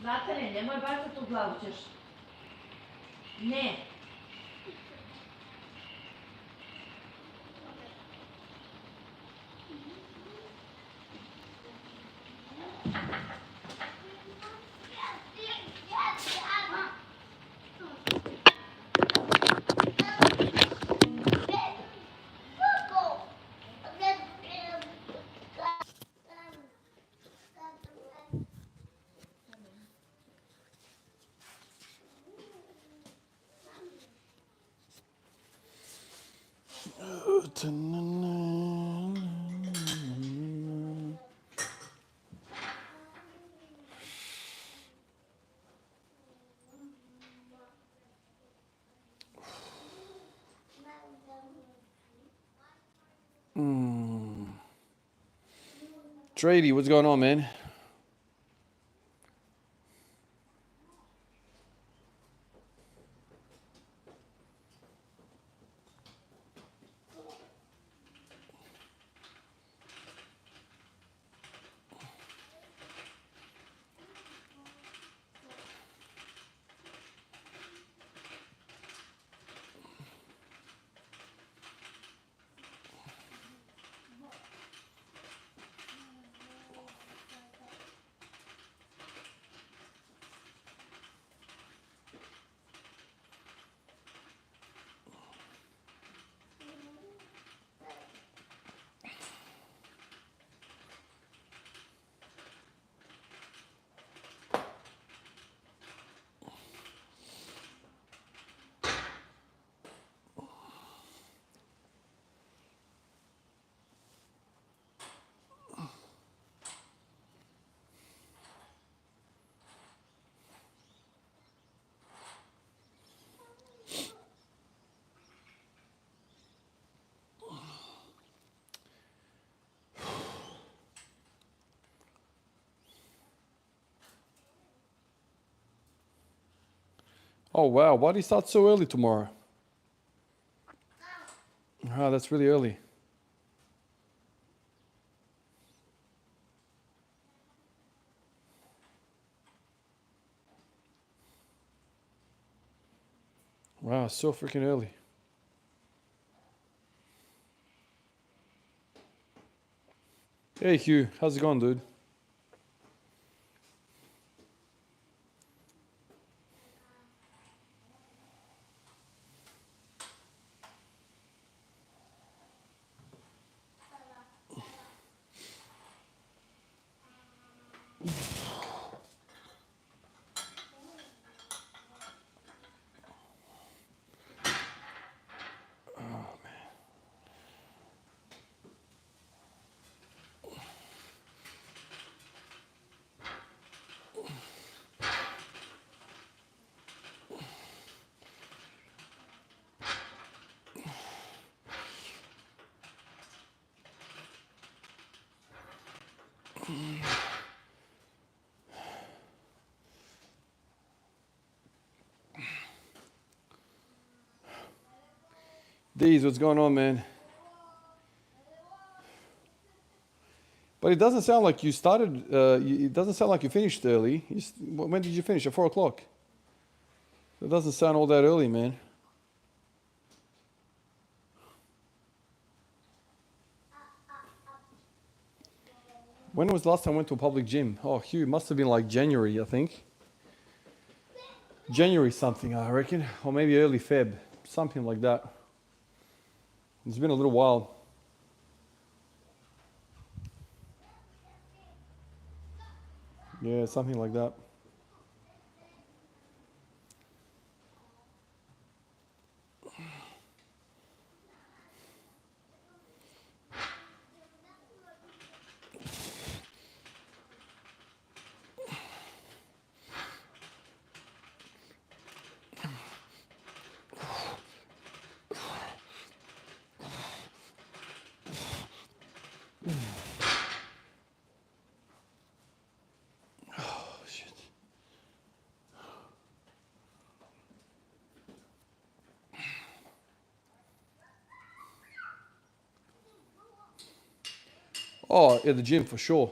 Zlatane, nemoj bacati u glavu ćeš. Ne. Trady, what's going on, man? Oh, wow. Why do you start so early tomorrow? Ah, that's really early. Wow, so freaking early. Hey, Hugh. How's it going, dude? Deez, what's going on, man? But it doesn't sound like you started, it doesn't sound like you finished early. When did you finish? At 4 o'clock? It doesn't sound all that early, man. When was the last time I went to a public gym? Oh, Hugh, it must have been like January, I think. January something, I reckon. Or maybe early Feb. Something like that. It's been a little while. Yeah, something like that. Oh, shit. Oh, at the gym for sure.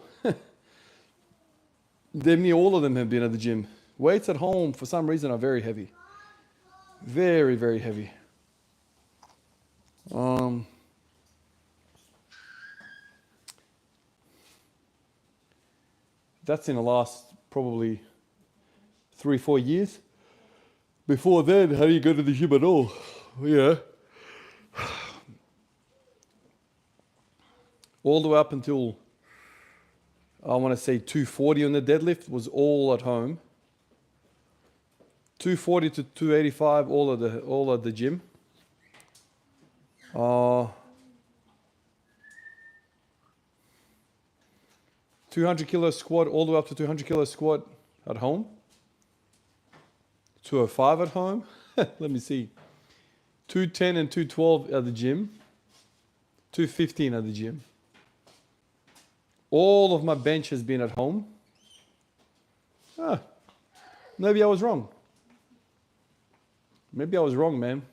damn near all of them have been at the gym. Weights at home, for some reason, are very heavy. Very, very heavy. That's in the last probably 3-4 years. Before then, how do you go to the gym at all? Yeah. All the way up until, I want to say 240 on the deadlift was all at home. 240 to 285, all at the gym. 200 kilo squat, all the way up to 200 kilo squat at home. 205 at home. Let me see. 210 and 212 at the gym. 215 at the gym. All of my bench has been at home. Maybe I was wrong. Maybe I was wrong, man.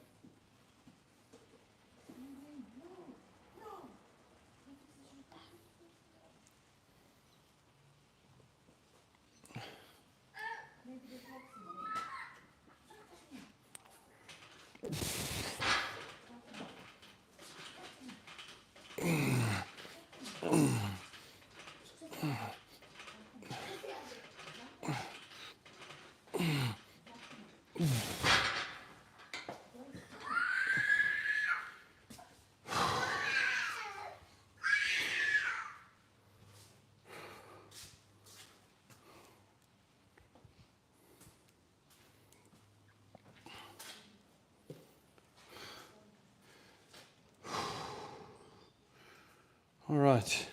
All right.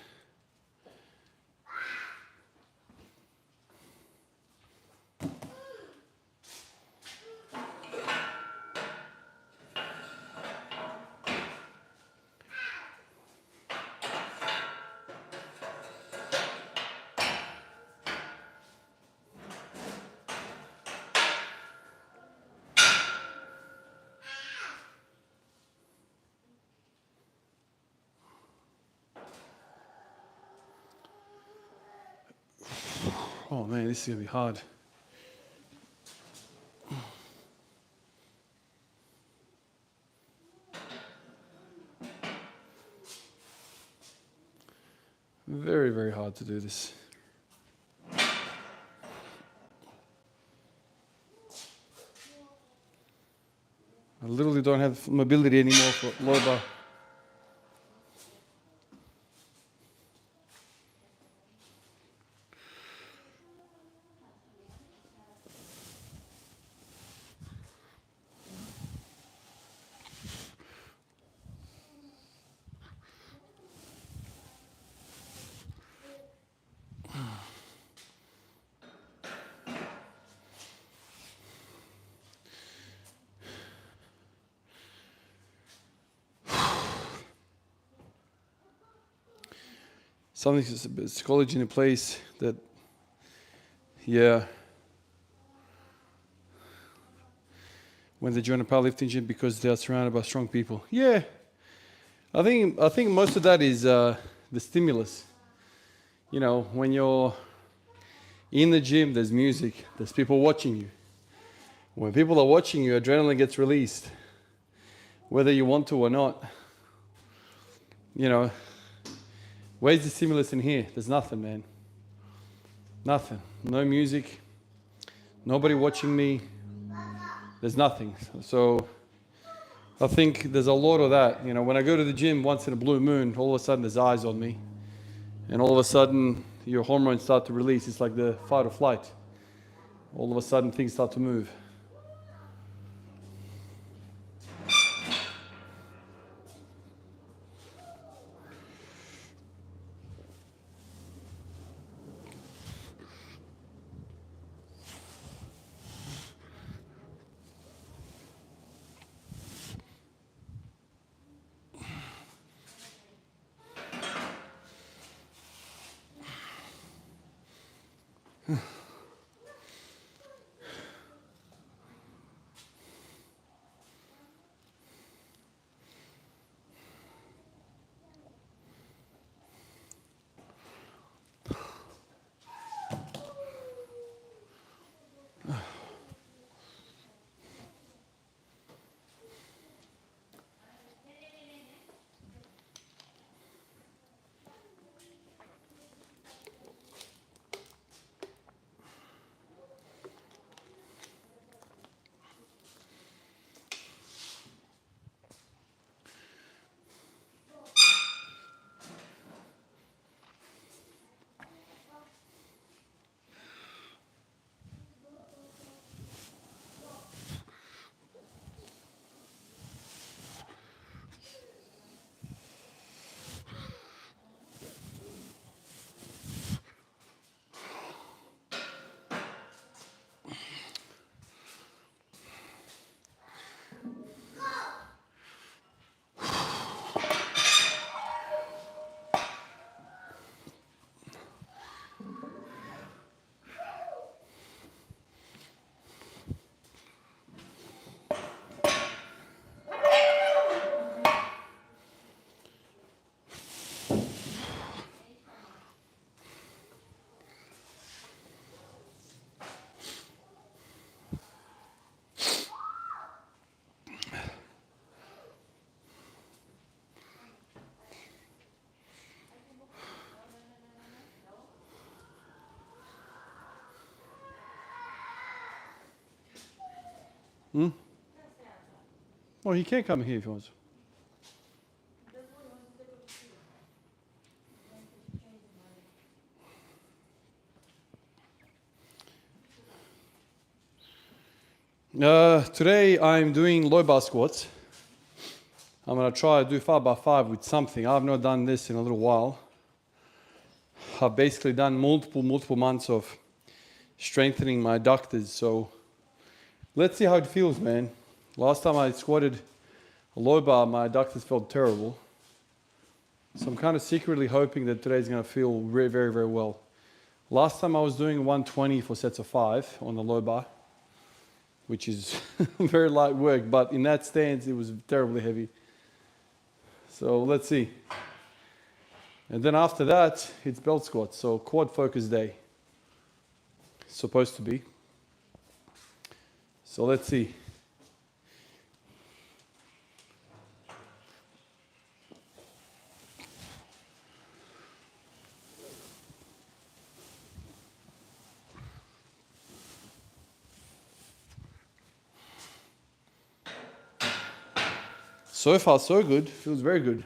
Oh man, this is gonna be hard. Very, very hard to do this. I literally don't have mobility anymore for lower bar. Something psychology in place that, yeah, when they join a powerlifting gym because they are surrounded by strong people. Yeah, I think most of that is the stimulus. You know, when you're in the gym, there's music, there's people watching you. When people are watching you, adrenaline gets released, whether you want to or not. You know, where's the stimulus in here? There's nothing, man. Nothing. No music. Nobody watching me. There's nothing. So I think there's a lot of that. You know, when I go to the gym once in a blue moon, all of a sudden there's eyes on me. And all of a sudden your hormones start to release. It's like the fight or flight. All of a sudden things start to move. Hmm? Well, he can come here if he wants. Today I'm doing low bar squats. I'm going to try to do 5x5 with something. I've not done this in a little while. I've basically done multiple months of strengthening my adductors. So let's see how it feels, man. Last time I squatted a low bar, my adductors felt terrible. So I'm kind of secretly hoping that today's going to feel very well. Last time I was doing 120 for sets of 5 on the low bar, which is very light work, but in that stance, it was terribly heavy. So let's see. And then after that, it's belt squats. So quad focus day. It's supposed to be. So let's see. So far, so good. Feels very good.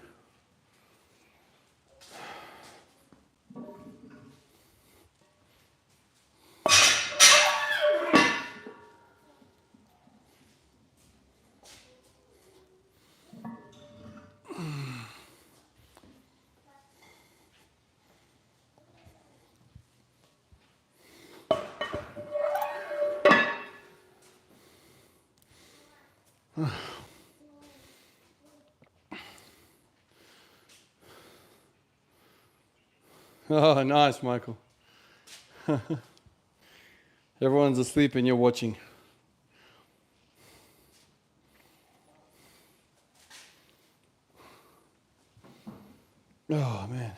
Oh, nice, Michael. Everyone's asleep and you're watching. Oh, man.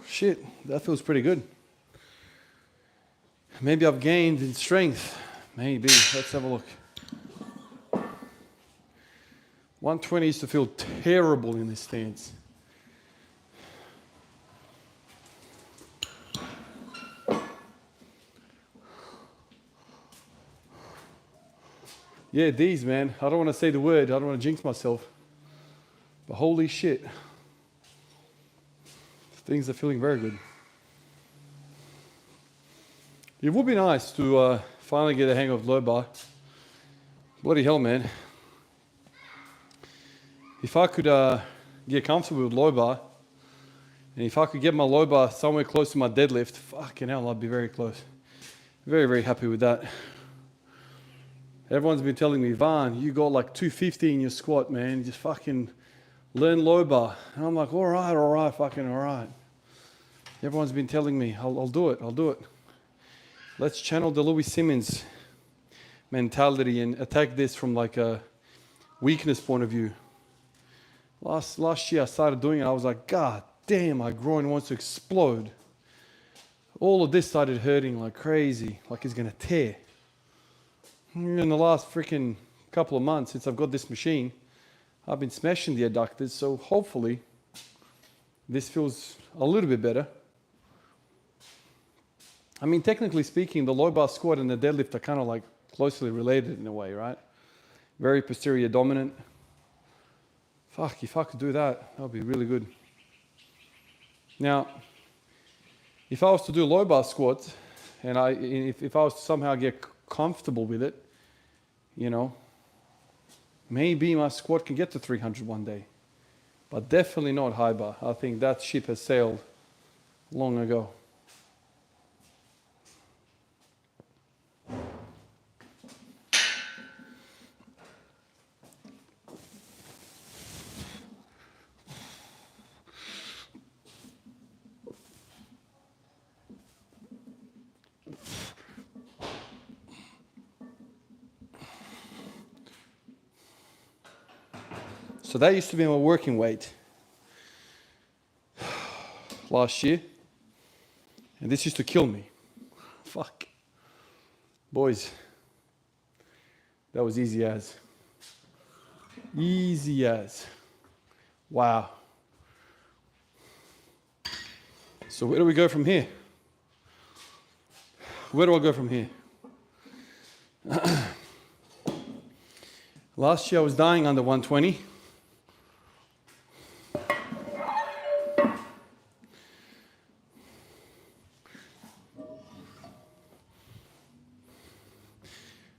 Shit, that feels pretty good. Maybe I've gained in strength. Maybe. Let's have a look. 120 used to feel terrible in this stance. Yeah, these, man. I don't want to say the word. I don't want to jinx myself. But holy shit. Things are feeling very good. It would be nice to finally get a hang of low bar. Bloody hell, man. If I could get comfortable with low bar, and if I could get my low bar somewhere close to my deadlift, fucking hell, I'd be very close. Very happy with that. Everyone's been telling me, Van, you got like 250 in your squat, man. Just fucking learn low bar. And I'm like, all right, fucking all right. Everyone's been telling me, I'll do it. Let's channel the Louis Simmons mentality and attack this from like a weakness point of view. Last year I started doing it. I was like, God damn, my groin wants to explode. All of this started hurting like crazy, like it's gonna tear. In the last freaking couple of months since I've got this machine, I've been smashing the adductors, so hopefully this feels a little bit better. I mean, technically speaking, the low bar squat and the deadlift are kind of like closely related in a way, right? Very posterior dominant. Fuck, if I could do that, that would be really good. Now, if I was to do low bar squats, and if I was to somehow get comfortable with it, you know, maybe my squat can get to 300 one day, but definitely not high bar. I think that ship has sailed long ago. So that used to be my working weight last year. And this used to kill me. Fuck. Boys, that was easy as. Easy as. Wow. So where do we go from here? Where do I go from here? Last year I was dying under 120.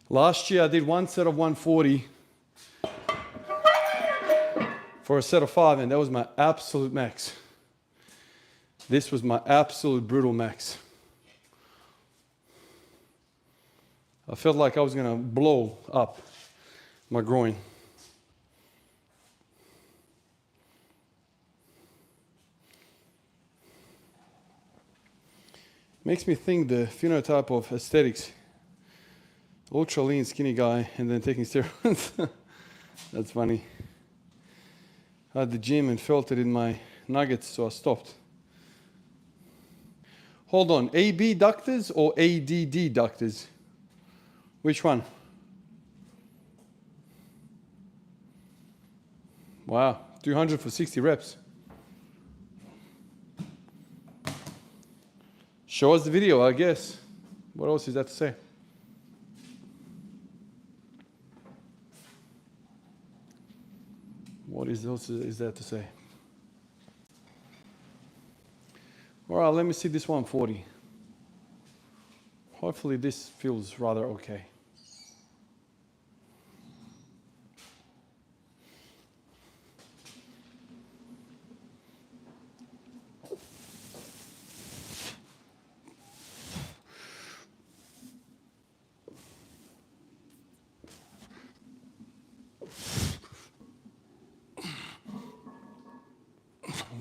Last year I did one set of 140 for a set of 5, and that was my absolute max. This was my absolute brutal max. I felt like I was gonna blow up my groin. Makes me think the phenotype of aesthetics. Ultra lean skinny guy and then taking steroids. That's funny. I had the gym and felt it in my nuggets, so I stopped. Hold on, AB ductors or ADD ductors? Which one? Wow, 200 for 60 reps. Show us the video, I guess. What else is that to say? What else is that to say? All right, let me see this 140. Hopefully this feels rather okay.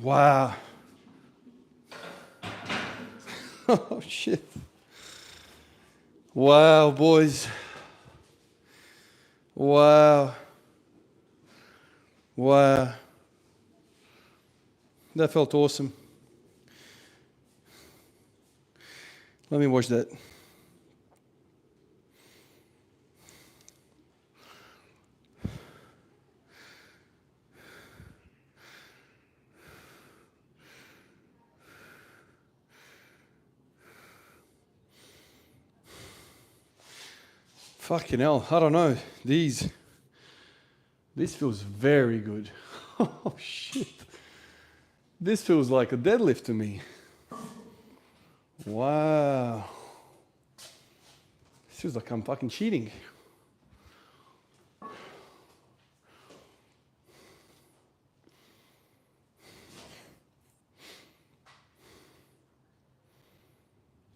Wow. Oh, shit. Wow, boys. Wow. Wow. That felt awesome. Let me watch that. Fucking hell, I don't know. This feels very good. Oh shit. This feels like a deadlift to me. Wow. This feels like I'm fucking cheating.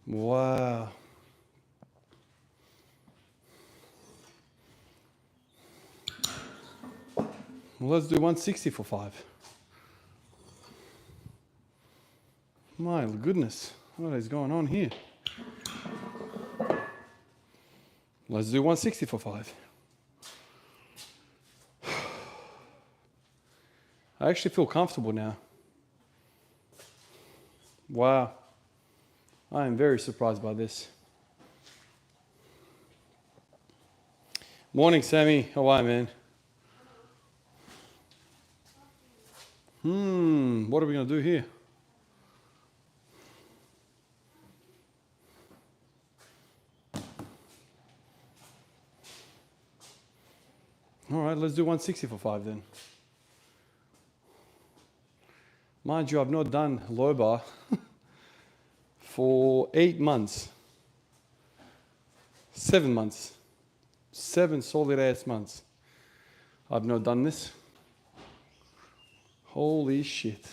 Wow. Well, let's do 160 for 5. My goodness, what is going on here? Let's do 160 for 5. I actually feel comfortable now. Wow. I am very surprised by this. Morning, Sammy. How are you, man? What are we going to do here? All right, let's do 160 for 5 then. Mind you, I've not done low bar for 8 months. 7 months. 7 solid ass months. I've not done this. Holy shit.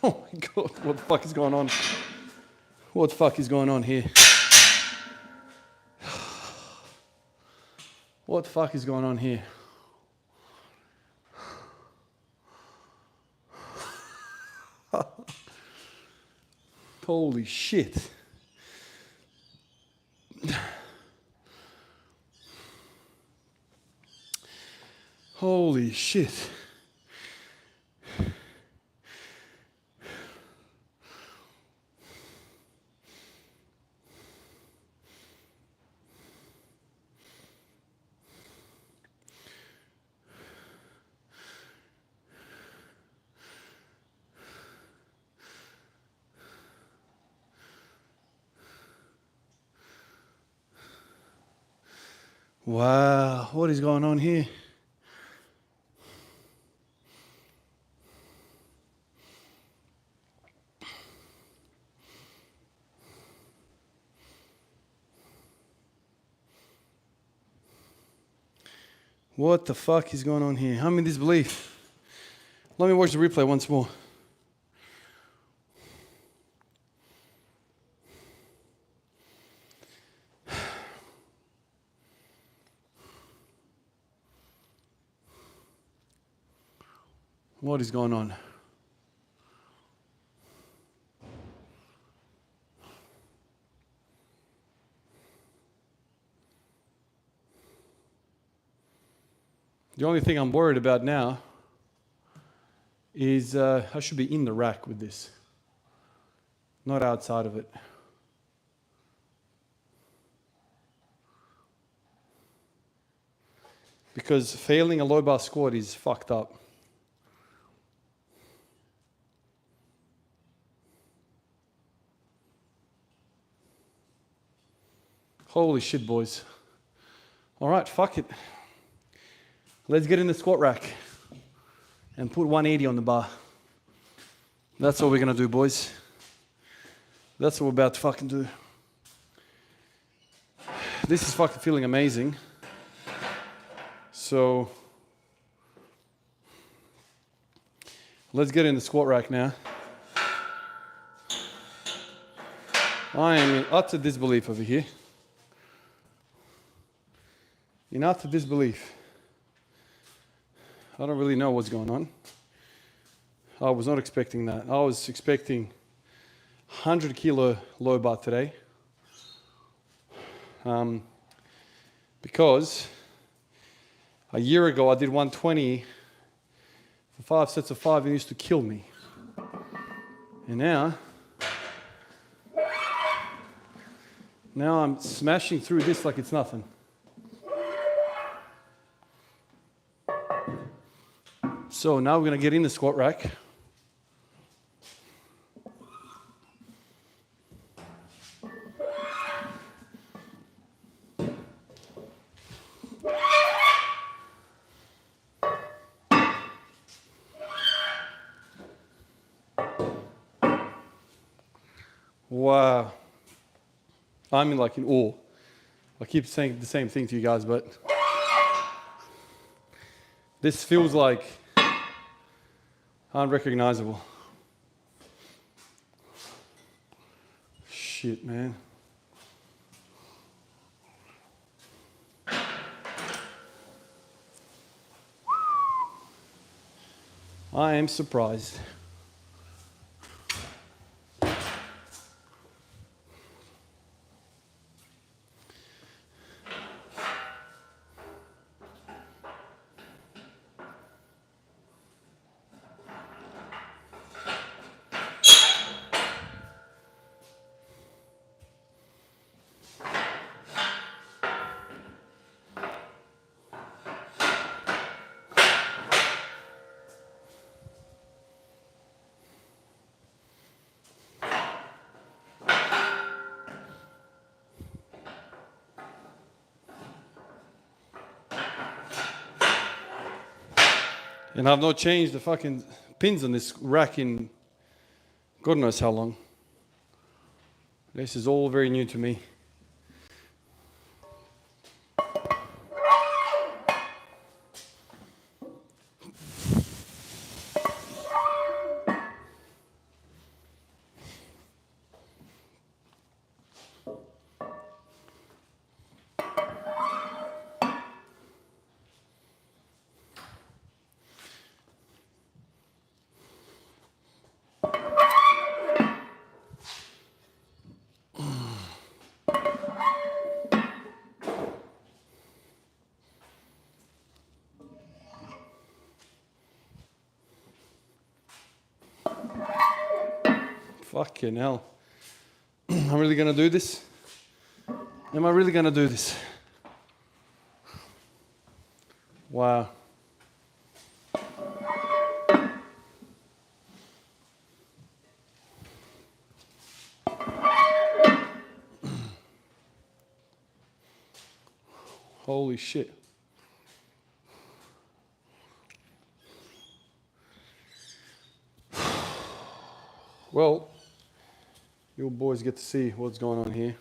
Oh my God, what the fuck is going on? What the fuck is going on here? What the fuck is going on here? Holy shit. Holy shit. Wow, what is going on here? What the fuck is going on here? I'm in disbelief. Let me watch the replay once more. What is going on? The only thing I'm worried about now is I should be in the rack with this, not outside of it. Because failing a low bar squat is fucked up. Holy shit, boys. All right, fuck it. Let's get in the squat rack and put 180 on the bar. That's what we're gonna do, boys. That's what we're about to fucking do. This is fucking feeling amazing. So, let's get in the squat rack now. I am in utter disbelief over here. In utter disbelief. I don't really know what's going on. I was not expecting that. I was expecting 100 kilo low bar today. Because a year ago I did 120 for 5 sets of 5 and it used to kill me. And now I'm smashing through this like it's nothing. So now we're going to get in the squat rack. Wow. I'm in awe. I keep saying the same thing to you guys, but this feels like unrecognizable. Shit, man. I am surprised. And I've not changed the fucking pins on this rack in God knows how long. This is all very new to me. Fucking hell. I'm really gonna do this? Am I really gonna do this? Wow. Holy shit. Well, you boys get to see what's going on here.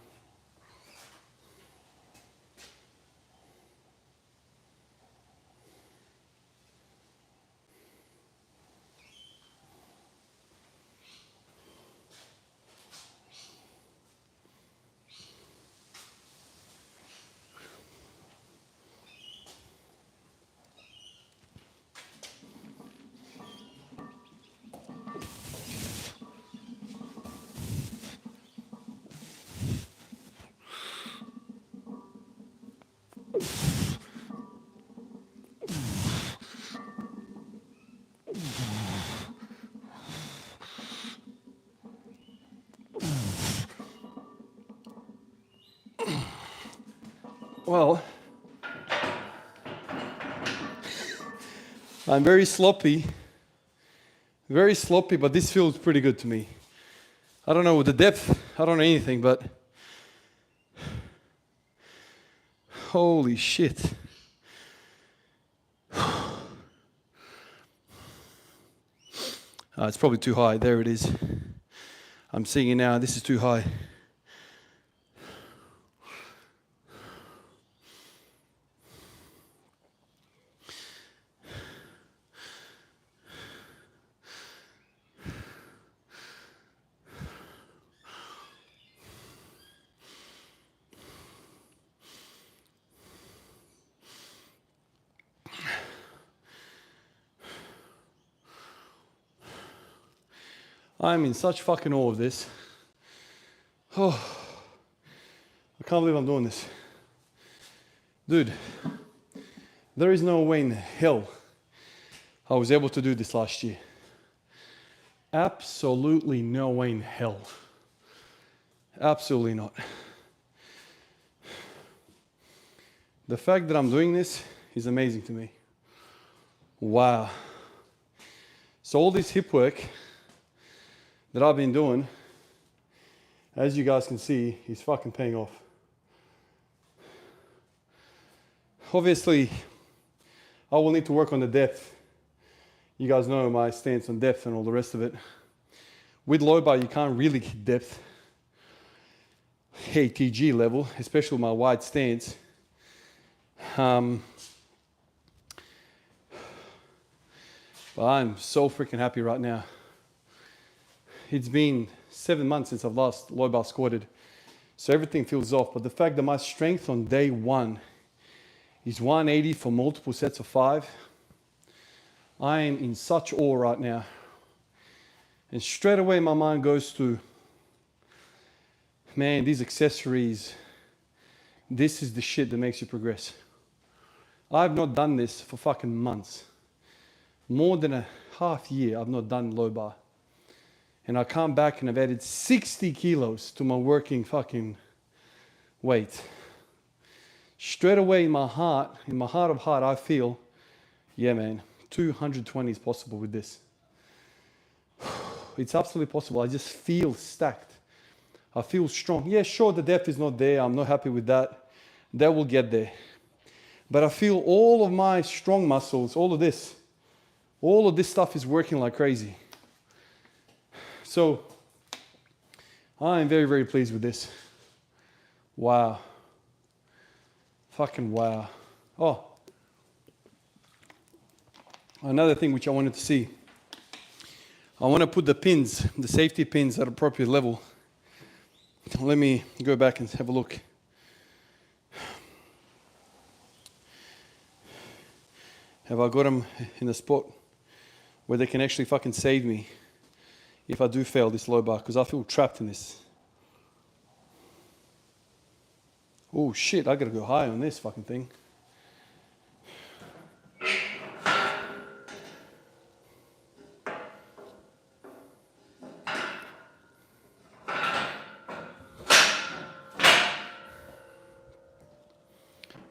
Well, I'm very sloppy, but this feels pretty good to me. I don't know the depth, I don't know anything, but holy shit. It's probably too high. There it is. I'm seeing it now. This is too high. I'm in such fucking awe of this. Oh, I can't believe I'm doing this. Dude, there is no way in hell I was able to do this last year. Absolutely no way in hell. Absolutely not. The fact that I'm doing this is amazing to me. Wow. So all this hip work that I've been doing, as you guys can see, is fucking paying off. Obviously, I will need to work on the depth. You guys know my stance on depth and all the rest of it. With low bar, you can't really hit depth, ATG level, especially with my wide stance. But I'm so freaking happy right now. It's been 7 months since I've last low bar squatted, so everything feels off. But the fact that my strength on day one is 180 for multiple sets of 5, I am in such awe right now. And straight away my mind goes to, man, these accessories, this is the shit that makes you progress. I've not done this for fucking months. More than a half year I've not done low bar. And I come back and I've added 60 kilos to my working fucking weight. Straight away in my heart of heart, I feel, yeah man, 220 is possible with this. It's absolutely possible. I just feel stacked. I feel strong. Yeah, sure, the depth is not there. I'm not happy with that. That will get there. But I feel all of my strong muscles, all of this stuff is working like crazy. So, I am very, very pleased with this. Wow. Fucking wow. Oh. Another thing which I wanted to see. I want to put the pins, the safety pins at appropriate level. Let me go back and have a look. Have I got them in a spot where they can actually fucking save me if I do fail this low bar? Because I feel trapped in this. Oh shit, I gotta go high on this fucking thing.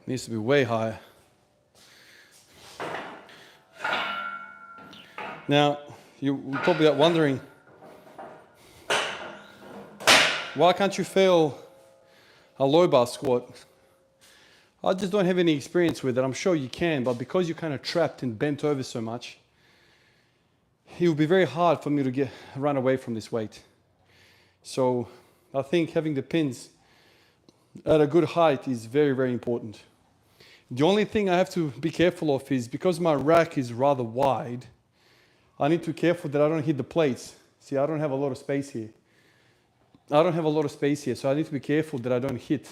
Needs to be way higher. Now, you're probably wondering, why can't you fail a low bar squat? I just don't have any experience with it. I'm sure you can, but because you're kind of trapped and bent over so much, it would be very hard for me to run away from this weight. So I think having the pins at a good height is very, very important. The only thing I have to be careful of is because my rack is rather wide, I need to be careful that I don't hit the plates. See, I don't have a lot of space here. So I need to be careful that I don't hit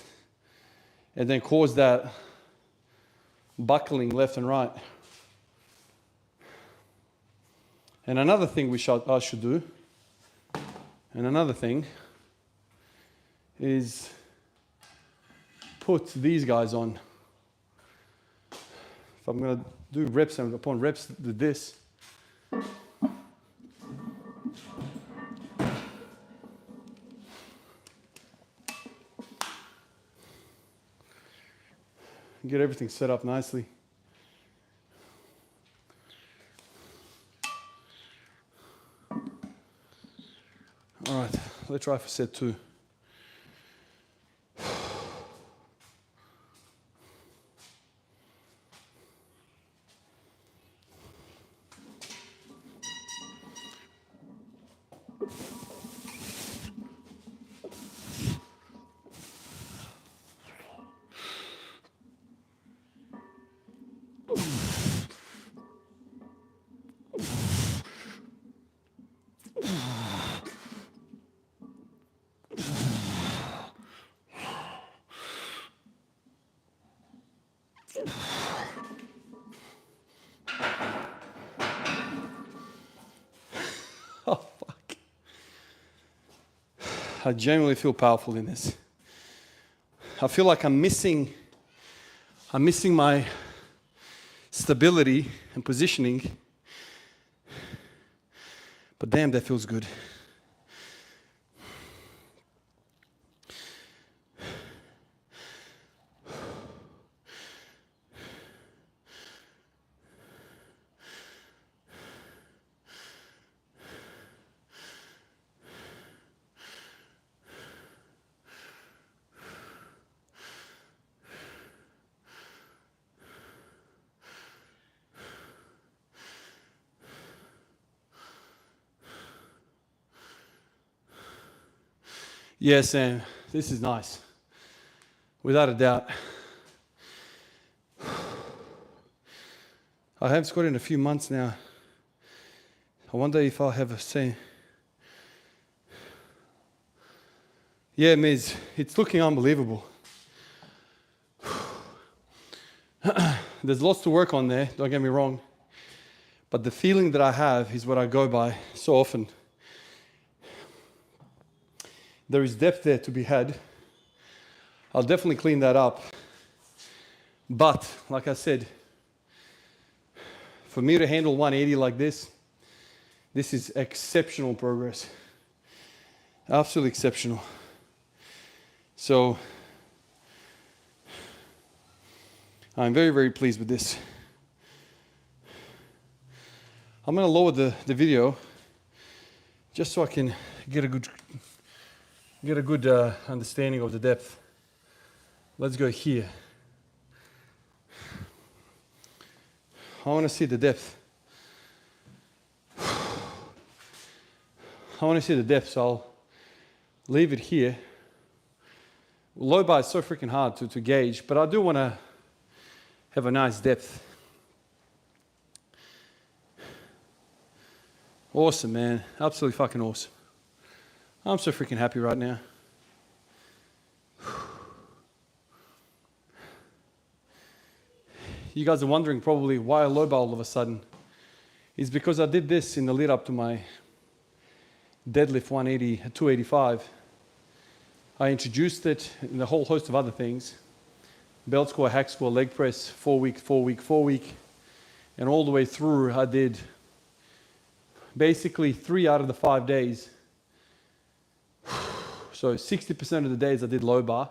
and then cause that buckling left and right. And another thing I should do, is put these guys on. If I'm going to do reps and upon reps, do this. Get everything set up nicely. All right, let's try for set 2. Oh, fuck. I genuinely feel powerful in this. I feel like I'm missing my stability and positioning. But damn, that feels good. Yeah, Sam, this is nice. Without a doubt. I haven't squatted in a few months now. I wonder if I'll have a same. Yeah, Miz, it's looking unbelievable. There's lots to work on there, don't get me wrong. But the feeling that I have is what I go by so often. There is depth there to be had. I'll definitely clean that up. But, like I said, for me to handle 180 like this is exceptional progress. Absolutely exceptional. So, I'm very, very pleased with this. I'm going to lower the video just so I can get a good understanding of the depth. Let's go here. I want to see the depth. So I'll leave it here. Low bar is so freaking hard to gauge, but I do want to have a nice depth. Awesome, man. Absolutely fucking awesome. I'm so freaking happy right now. You guys are wondering probably why a low bar all of a sudden. It's because I did this in the lead up to my deadlift 180, 285. I introduced it in a whole host of other things. Belt squat, hack squat, leg press, 4 week. And all the way through I did basically 3 out of the 5 days. So 60% of the days I did low bar.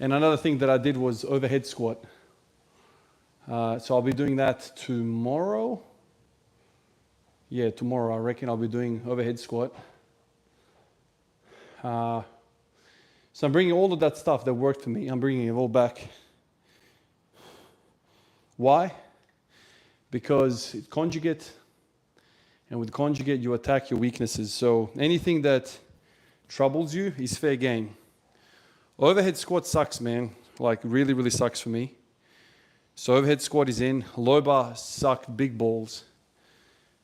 And another thing that I did was overhead squat. So I'll be doing that tomorrow. Yeah, tomorrow I reckon I'll be doing overhead squat. So I'm bringing all of that stuff that worked for me, I'm bringing it all back. Why? Because it's Conjugate, and with Conjugate you attack your weaknesses. So anything that troubles you is fair game. Overhead squat sucks, man. Like really, really sucks for me. So overhead squat is in. Low bar sucked big balls.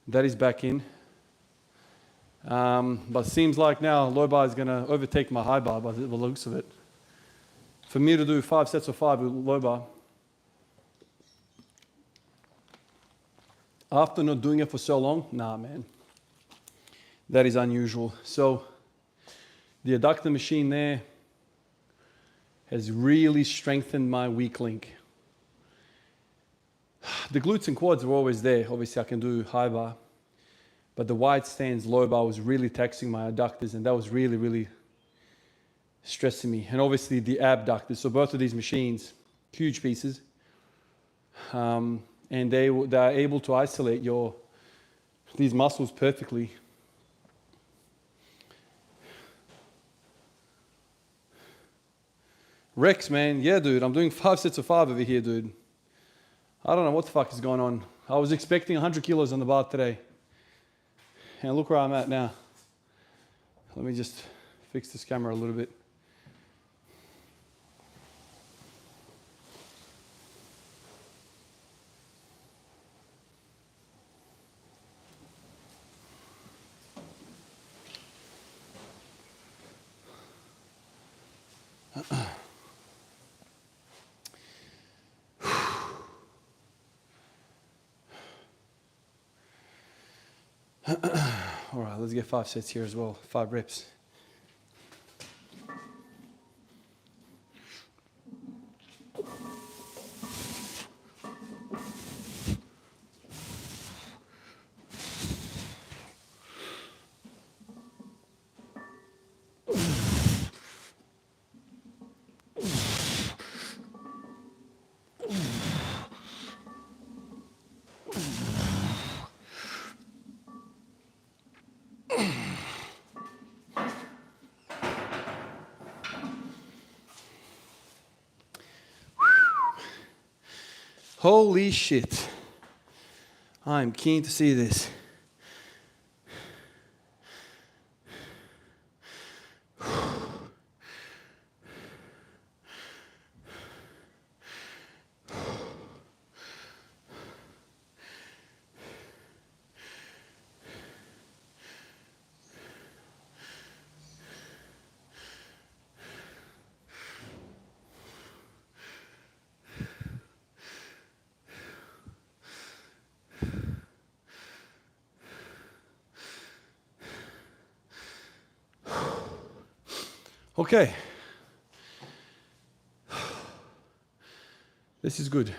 That is back in. But seems like now low bar is going to overtake my high bar by the looks of it. For me to do 5 sets of 5 with low bar, after not doing it for so long, nah, man. That is unusual. So the adductor machine there has really strengthened my weak link. The glutes and quads were always there. Obviously I can do high bar, but the wide stance low bar was really taxing my adductors, and that was really, really stressing me. And obviously the abductors. So both of these machines, huge pieces, and they are able to isolate these muscles perfectly. Rex, man, yeah, dude, I'm doing 5 sets of 5 over here, dude. I don't know what the fuck is going on. I was expecting 100 kilos on the bar today, and look where I'm at now. Let me just fix this camera a little bit. All right, let's get 5 sets here as well, 5 reps. Holy shit. I'm keen to see this. Okay. This is good.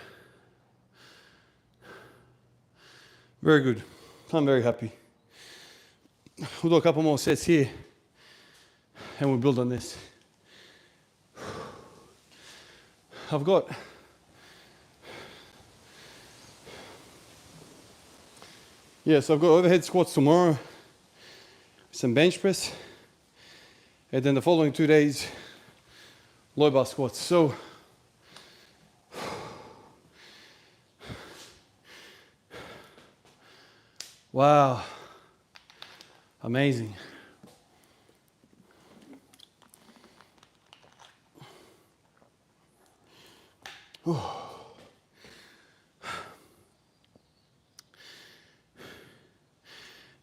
Very good. I'm very happy. We'll do a couple more sets here, and we'll build on this. I've got so I've got overhead squats tomorrow, some bench press, and then the following 2 days, low bar squats. So, wow, amazing.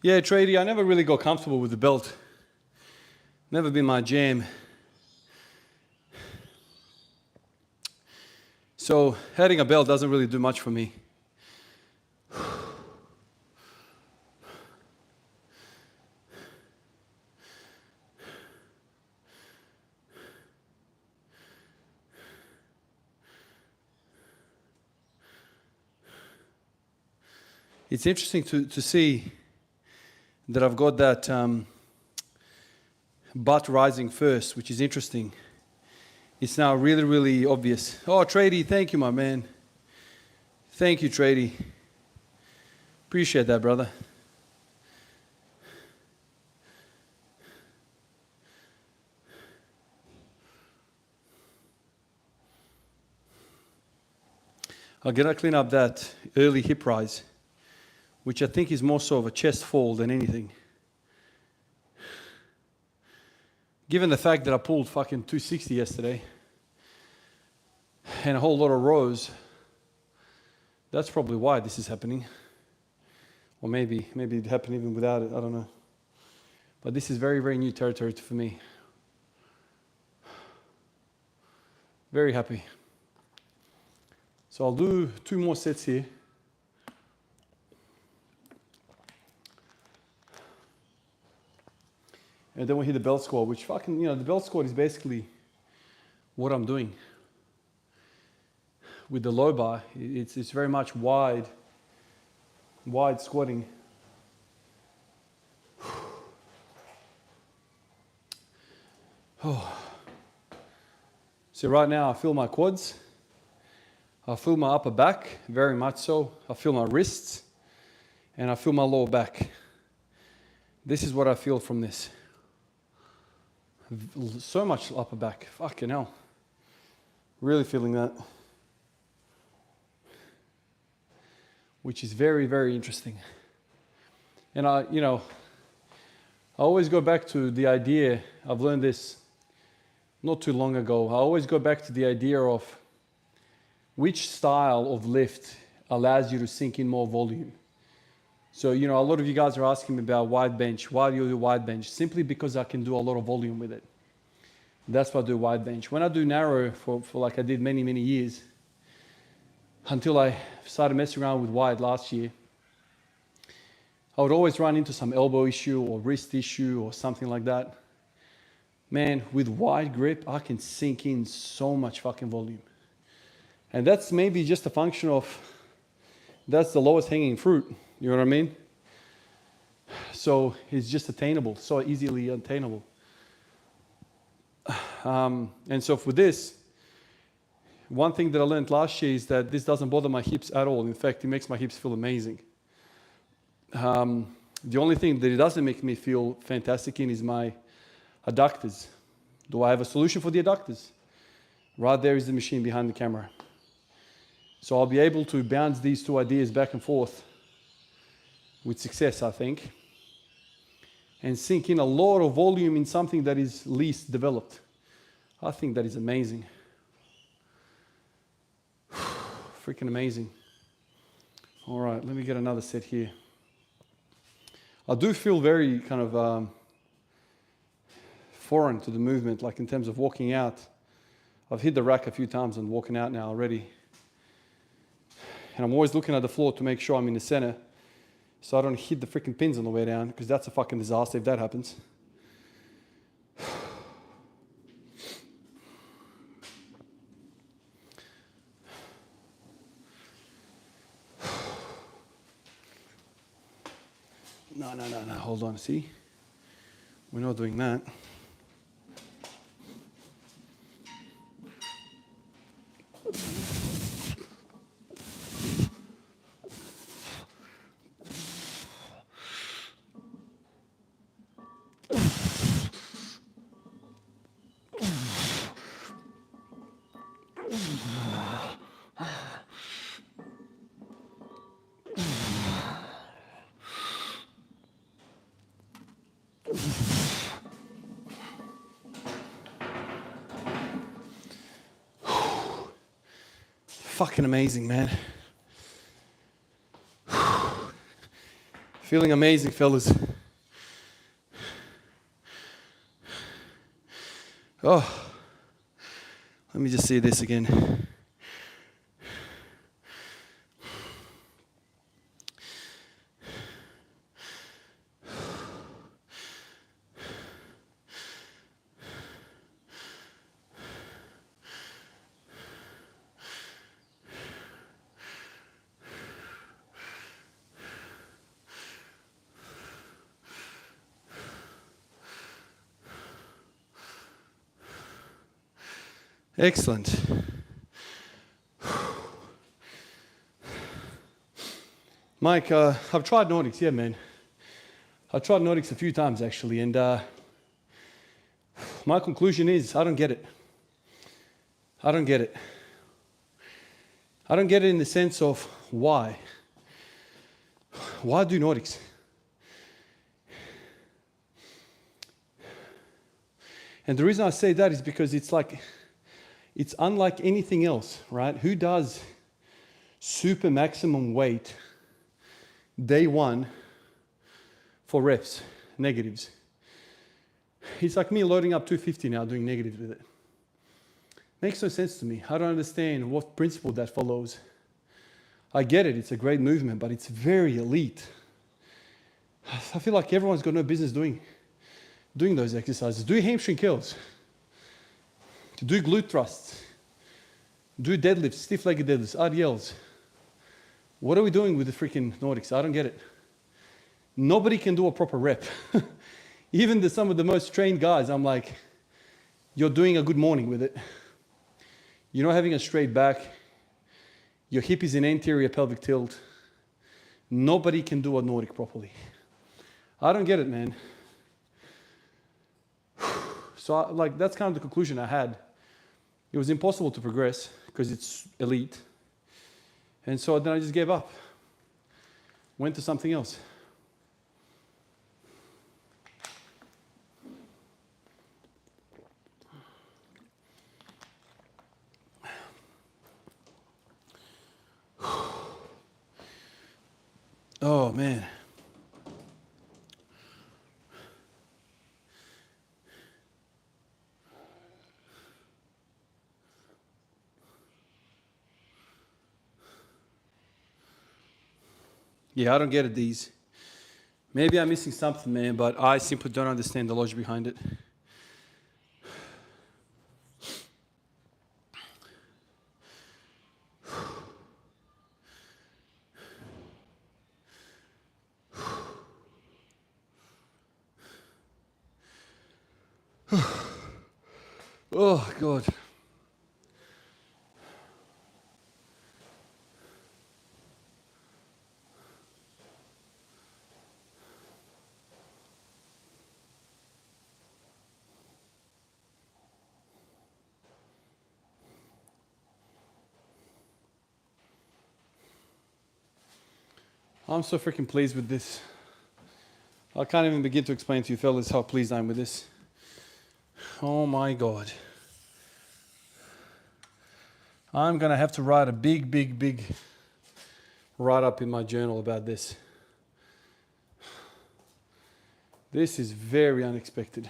Yeah, tradie, I never really got comfortable with the belt. Never been my jam. So having a belt doesn't really do much for me. It's interesting to see that I've got that butt rising first, which is interesting. It's now really, really obvious. Oh, Trady, thank you, my man. Thank you, Trady. Appreciate that, brother. I'm gonna clean up that early hip rise, which I think is more so of a chest fall than anything. Given the fact that I pulled fucking 260 yesterday and a whole lot of rows, that's probably why this is happening. Or maybe it happened even without it, I don't know. But this is very, very new territory for me. Very happy. So I'll do 2 more sets here. And then we'll hit the belt squat, which fucking, the belt squat is basically what I'm doing. With the low bar, it's very much wide squatting. Oh. So right now I feel my quads. I feel my upper back, very much so. I feel my wrists, and I feel my lower back. This is what I feel from this. So much upper back, fucking hell. Really feeling that. Which is very, very interesting. And I always go back to the idea, I've learned this not too long ago. I always go back to the idea of which style of lift allows you to sink in more volume. So, a lot of you guys are asking me about wide bench. Why do you do wide bench? Simply because I can do a lot of volume with it. That's why I do wide bench. When I do narrow for like I did many, many years, until I started messing around with wide last year, I would always run into some elbow issue or wrist issue or something like that. Man, with wide grip, I can sink in so much fucking volume. And that's maybe just a function of, that's the lowest hanging fruit, you know what I mean? So it's just attainable, so easily attainable. And so for this, one thing that I learned last year is that this doesn't bother my hips at all. In fact, it makes my hips feel amazing. The only thing that it doesn't make me feel fantastic in is my adductors. Do I have a solution for the adductors? Right there is the machine behind the camera. So I'll be able to bounce these 2 ideas back and forth with success, I think, and sink in a lot of volume in something that is least developed. I think that is amazing. Freaking amazing. All right, let me get another set here. I do feel very kind of foreign to the movement, like in terms of walking out. I've hit the rack a few times and walking out now already. And I'm always looking at the floor to make sure I'm in the center so I don't hit the freaking pins on the way down, because that's a fucking disaster if that happens. No, hold on, see? We're not doing that. Fucking amazing, man. Feeling amazing, fellas. Oh, let me just see this again. Excellent. Mike, I've tried Nordics, yeah, man. I've tried Nordics a few times actually, and my conclusion is I don't get it. I don't get it. I don't get it in the sense of why. Why do Nordics? And the reason I say that is because it's unlike anything else, right? Who does super maximum weight day one for reps, negatives? It's like me loading up 250 now, doing negatives with it. Makes no sense to me. I don't understand what principle that follows. I get it, it's a great movement, but it's very elite. I feel like everyone's got no business doing those exercises. Do hamstring curls. Do glute thrusts. Do deadlifts, stiff-legged deadlifts, RDLs. What are we doing with the freaking Nordics? I don't get it. Nobody can do a proper rep. Even some of the most trained guys, I'm like, you're doing a good morning with it. You're not having a straight back. Your hip is in anterior pelvic tilt. Nobody can do a Nordic properly. I don't get it, man. So that's kind of the conclusion I had. It was impossible to progress because it's elite. And so then I just gave up. Went to something else. Oh, man. Yeah, I don't get it, these. Maybe I'm missing something, man, but I simply don't understand the logic behind it. Oh, God. I'm so freaking pleased with this. I can't even begin to explain to you fellas how pleased I am with this. Oh my God. I'm going to have to write a big write-up in my journal about this. This is very unexpected.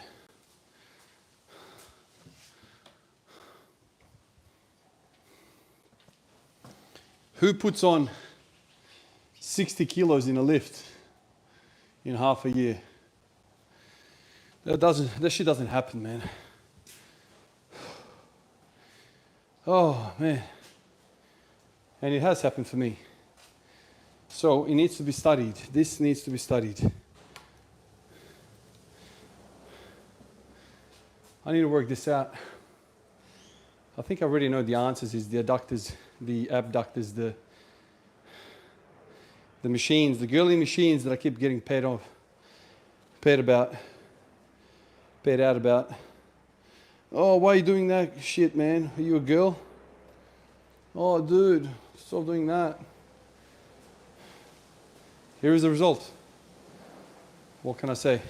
Who puts on 60 kilos in a lift in half a year? That shit doesn't happen, man. Oh, man. And it has happened for me. So it needs to be studied. This needs to be studied. I need to work this out. I think I already know the answers. Is the adductors, the abductors, the machines, the girly machines that I keep getting paid out about. Oh, why are you doing that shit, man? Are you a girl? Oh, dude, stop doing that. Here is the result. What can I say?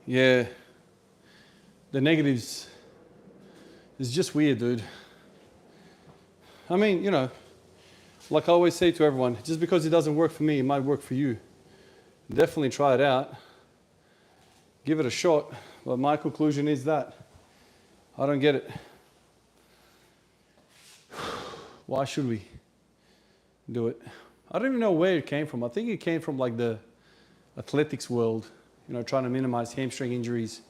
Yeah, the negatives is just weird, dude. I mean, you know, like I always say to everyone, just because it doesn't work for me, it might work for you. Definitely try it out. Give it a shot. But my conclusion is that I don't get it. Why should we do it? I don't even know where it came from. I think it came from like the athletics world, you know, trying to minimize hamstring injuries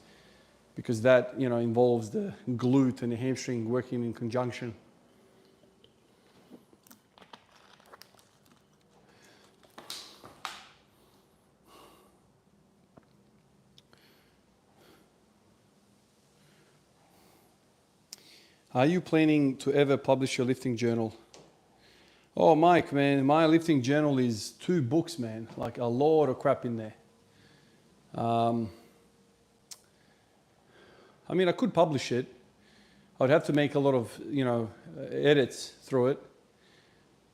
because that, you know, involves the glute and the hamstring working in conjunction. Are you planning to ever publish your lifting journal? Oh, Mike, man, my lifting journal is 2 books, man. Like a lot of crap in there. I mean, I could publish it. I'd have to make a lot of, edits through it.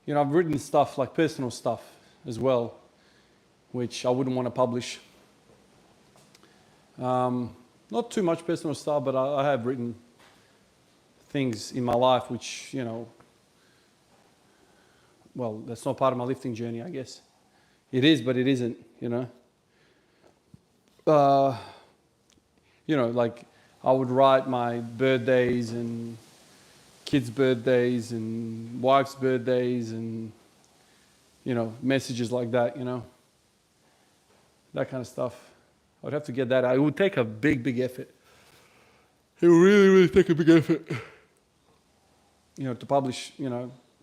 I've written stuff like personal stuff as well, which I wouldn't want to publish. Not too much personal stuff, but I have written things in my life which, well, that's not part of my lifting journey, I guess. It is, but it isn't, like I would write my birthdays and kids' birthdays and wife's birthdays and, messages like that, that kind of stuff. I would have to get that out. It would take a big effort. It would really take a big effort, to publish,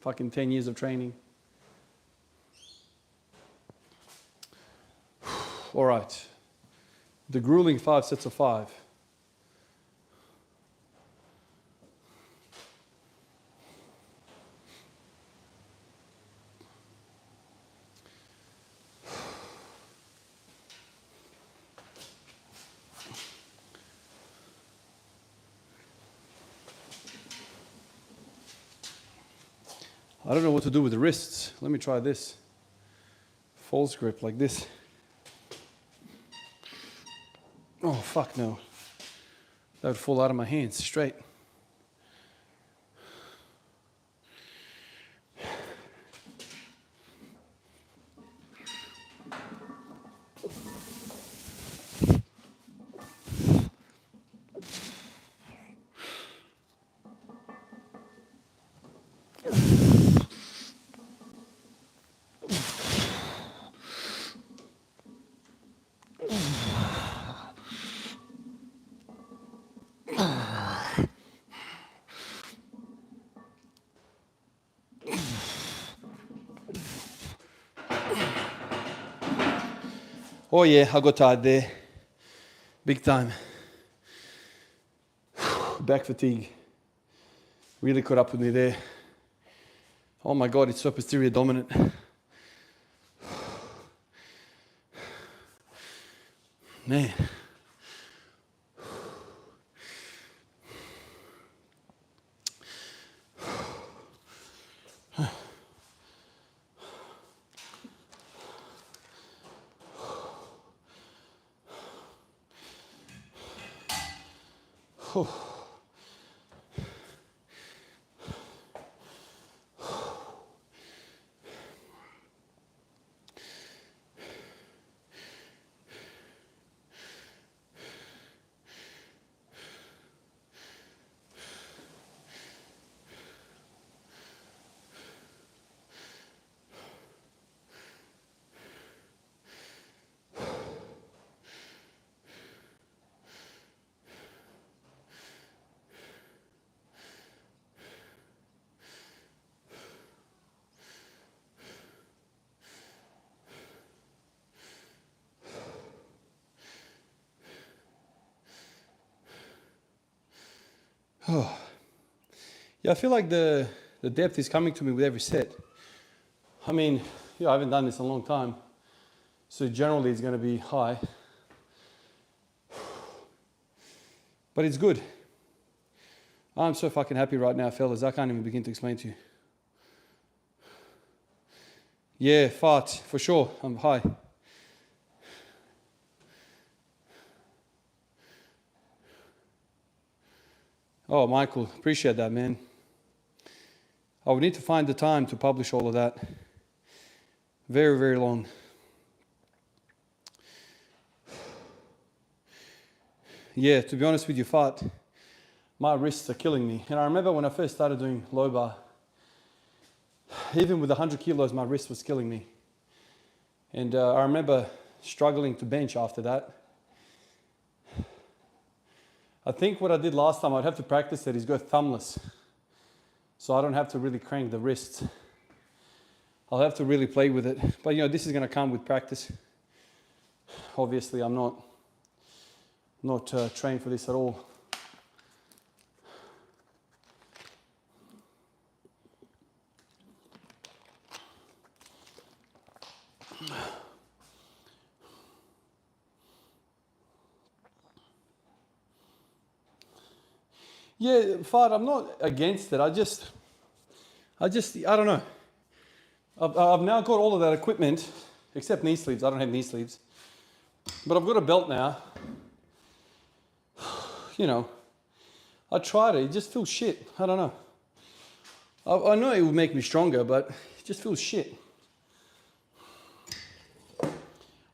fucking 10 years of training. All right. The grueling 5 sets of 5. I don't know what to do with the wrists. Let me try this. False grip like this. Oh, fuck no. That would fall out of my hands straight. Oh yeah, I got tired there. Big time. Back fatigue. Really caught up with me there. Oh my God, it's so posterior dominant. Man. Oh. Yeah, I feel like the depth is coming to me with every set. I mean, I haven't done this in a long time, so generally it's going to be high. But it's good. I'm so fucking happy right now, fellas. I can't even begin to explain to you. Yeah, fart, for sure. I'm high. Oh, Michael, appreciate that, man. I would need to find the time to publish all of that. Very, very long. Yeah, to be honest with you, Fat, my wrists are killing me. And I remember when I first started doing low bar, even with 100 kilos, my wrist was killing me. And I remember struggling to bench after that. I think what I did last time, I'd have to practice it, is go thumbless. So I don't have to really crank the wrists. I'll have to really play with it. But this is going to come with practice. Obviously, I'm not trained for this at all. Yeah, Fad, I'm not against it. I don't know. I've now got all of that equipment, except knee sleeves. I don't have knee sleeves. But I've got a belt now. You know, I tried it. It just feels shit. I don't know. I know it will make me stronger, but it just feels shit.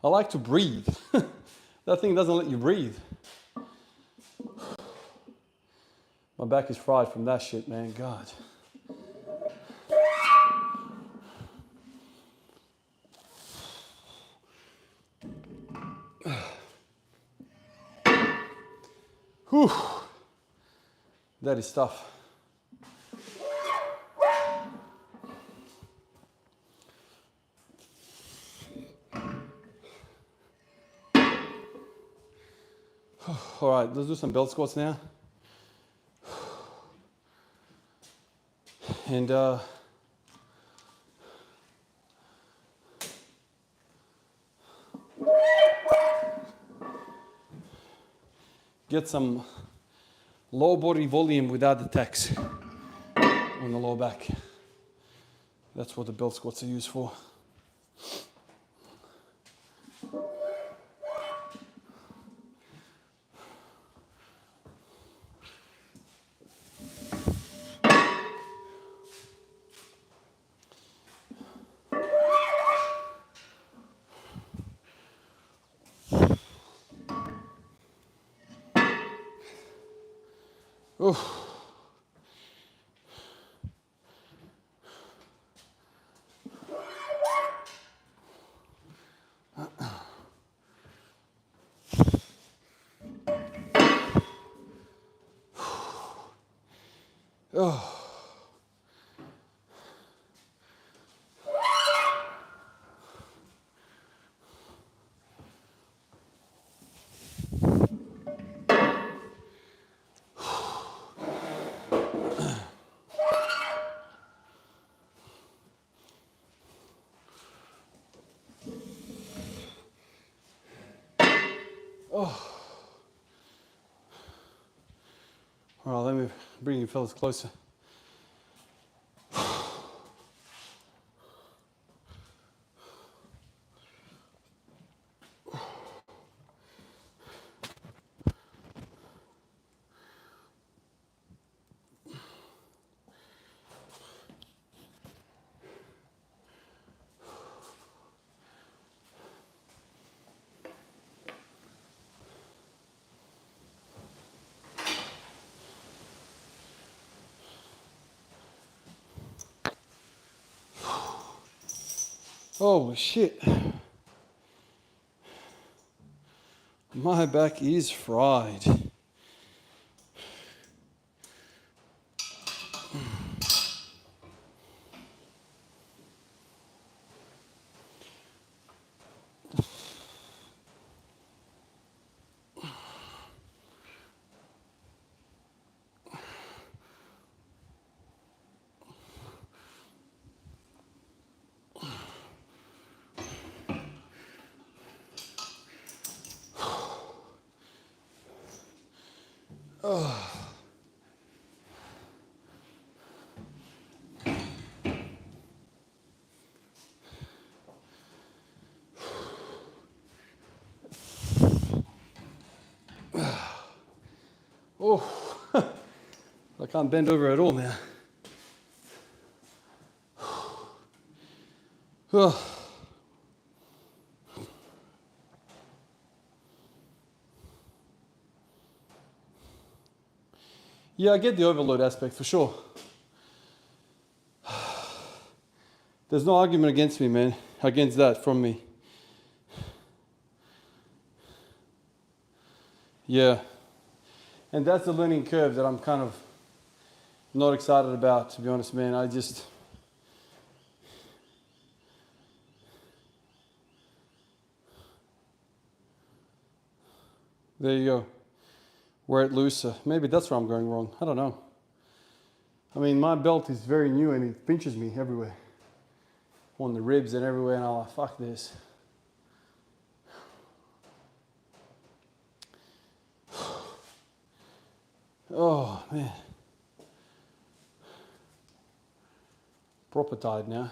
I like to breathe. That thing doesn't let you breathe. My back is fried from that shit, man. God. Whew. That is tough. All right, let's do some belt squats now. And get some low body volume without the tax on the lower back. That's what the belt squats are used for. Oof. Oh. Oh. All right, let me bring you fellas closer. Oh shit. My back is fried. Oh. Oh. I can't bend over at all now. Oh. Yeah, I get the overload aspect for sure. There's no argument against me, man. Against that from me. Yeah. And that's the learning curve that I'm kind of not excited about, to be honest, man. There you go. Wear it looser. Maybe that's where I'm going wrong. I don't know. I mean, my belt is very new and it pinches me everywhere. on the ribs and everywhere, and I'm like, fuck this. Oh man, proper tired now.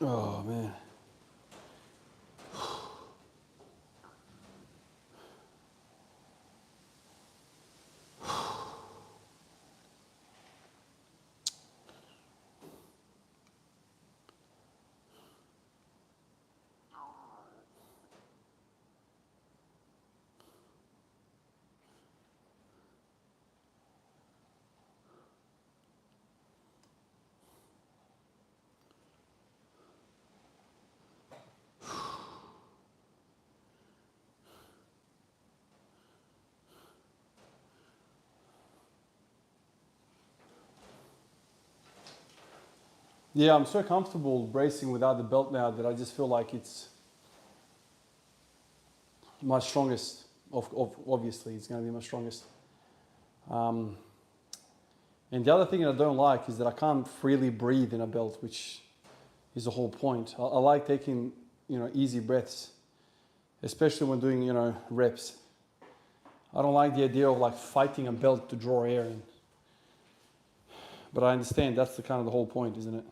Oh man. Yeah, I'm so comfortable bracing without the belt now that I just feel like it's my strongest. Obviously, it's going to be my strongest. And the other thing I don't like is that I can't freely breathe in a belt, which is the whole point. I like taking, easy breaths, especially when doing, reps. I don't like the idea of like fighting a belt to draw air in. But I understand that's the kind of the whole point, isn't it?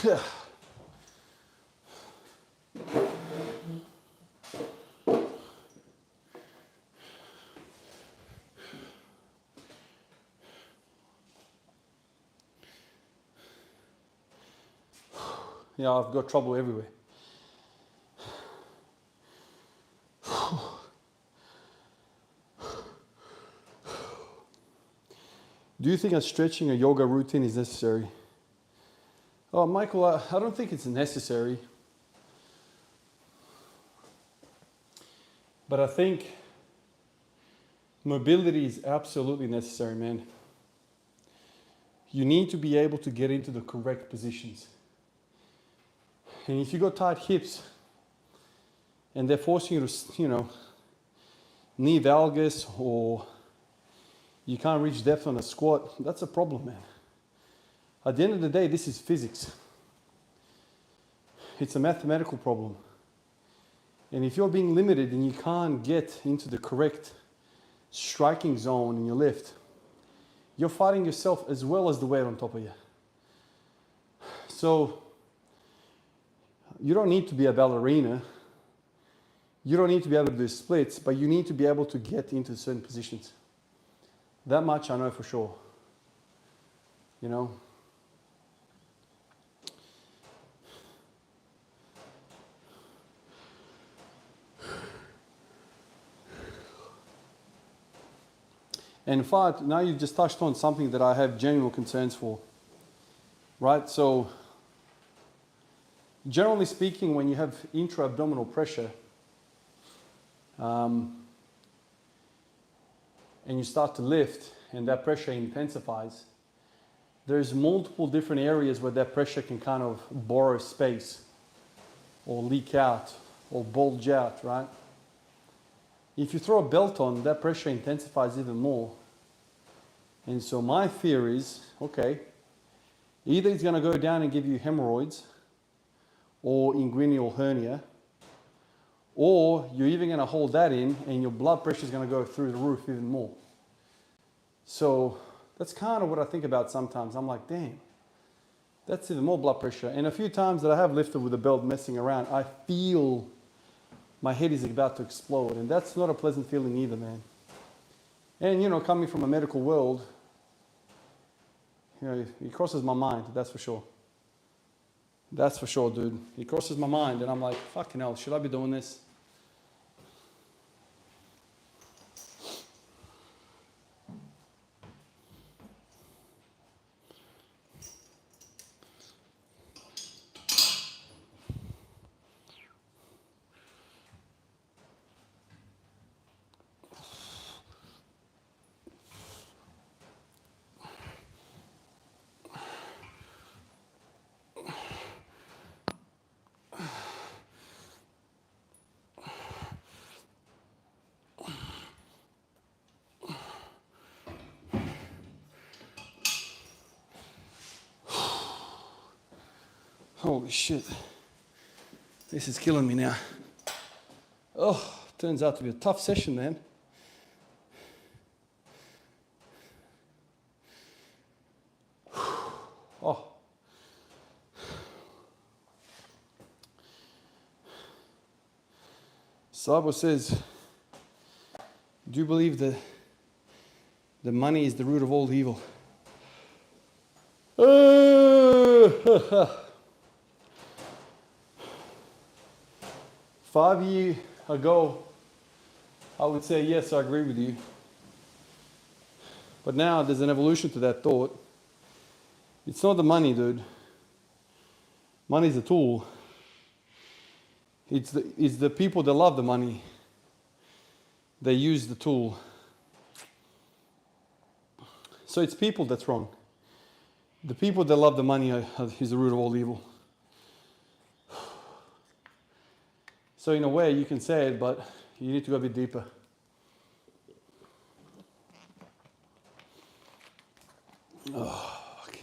Yeah. Yeah, I've got trouble everywhere. Do you think a stretching or yoga routine is necessary? Oh, Michael, I don't think it's necessary. But I think mobility is absolutely necessary, man. You need to be able to get into the correct positions. And if you got tight hips and they're forcing you to, knee valgus, or you can't reach depth on a squat, that's a problem, man. At the end of the day, this is physics. It's a mathematical problem. And if you're being limited and you can't get into the correct striking zone in your lift, you're fighting yourself as well as the weight on top of you. So you don't need to be a ballerina. You don't need to be able to do splits, but you need to be able to get into certain positions. That much I know for sure. And in fact, now you've just touched on something that I have genuine concerns for, right? So, generally speaking, when you have intra-abdominal pressure, and you start to lift, and that pressure intensifies, there's multiple different areas where that pressure can kind of borrow space, or leak out, or bulge out, right? If you throw a belt on, that pressure intensifies even more. And so my fear is, okay, either it's going to go down and give you hemorrhoids or inguinal hernia, or you're even going to hold that in and your blood pressure is going to go through the roof even more. So that's kind of what I think about sometimes. I'm like, damn, that's even more blood pressure. And a few times that I have lifted with the belt messing around, I feel my head is about to explode. And that's not a pleasant feeling either, man. And, you know, coming from a medical world, you know, it crosses my mind, that's for sure. That's for sure, dude. It crosses my mind, and I'm like, fucking hell, should I be doing this? Holy shit. This is killing me now. Oh, turns out to be a tough session, man. Oh. Sabo says, do you believe that the money is the root of all evil? 5 years ago, I would say, yes, I agree with you. But now there's an evolution to that thought. It's not the money, dude. Money's a tool. It's the people that love the money. They use the tool. So it's people that's wrong. The people that love the money is the root of all evil. So in a way, you can say it, but you need to go a bit deeper. Oh, fuck.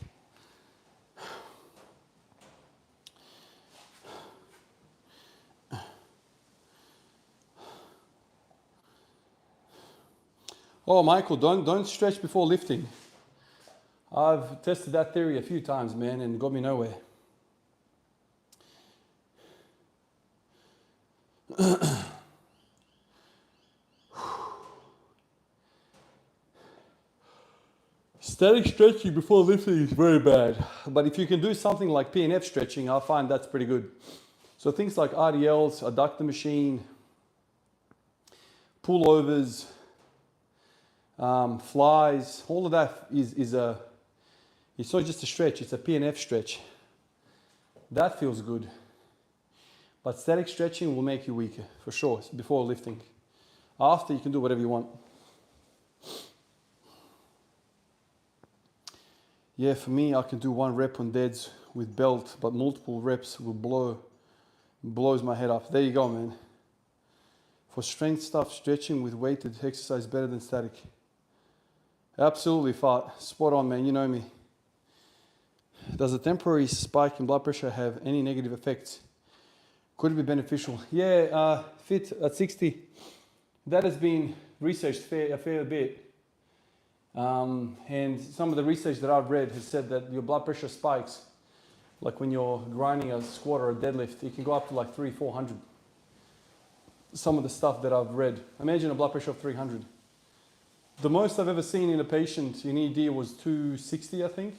Oh, Michael, don't stretch before lifting. I've tested that theory a few times, man, and it got me nowhere. Static stretching before lifting is very bad. But if you can do something like PNF stretching, I find that's pretty good. So things like RDLs, adductor machine, pullovers, flies, all of that it's not just a stretch, it's a PNF stretch. That feels good. But static stretching will make you weaker, for sure, before lifting. After, you can do whatever you want. Yeah, for me, I can do 1 rep on deads with belt, but multiple reps will blows my head up. There you go, man. For strength stuff, stretching with weighted exercise better than static. Absolutely, Fart. Spot on, man. You know me. Does a temporary spike in blood pressure have any negative effects? Could it be beneficial? Yeah, fit at 60. That has been researched a fair bit. And some of the research that I've read has said that your blood pressure spikes, like when you're grinding a squat or a deadlift, it can go up to like 300-400. Some of the stuff that I've read. Imagine a blood pressure of 300. The most I've ever seen in a patient in ED was 260, I think,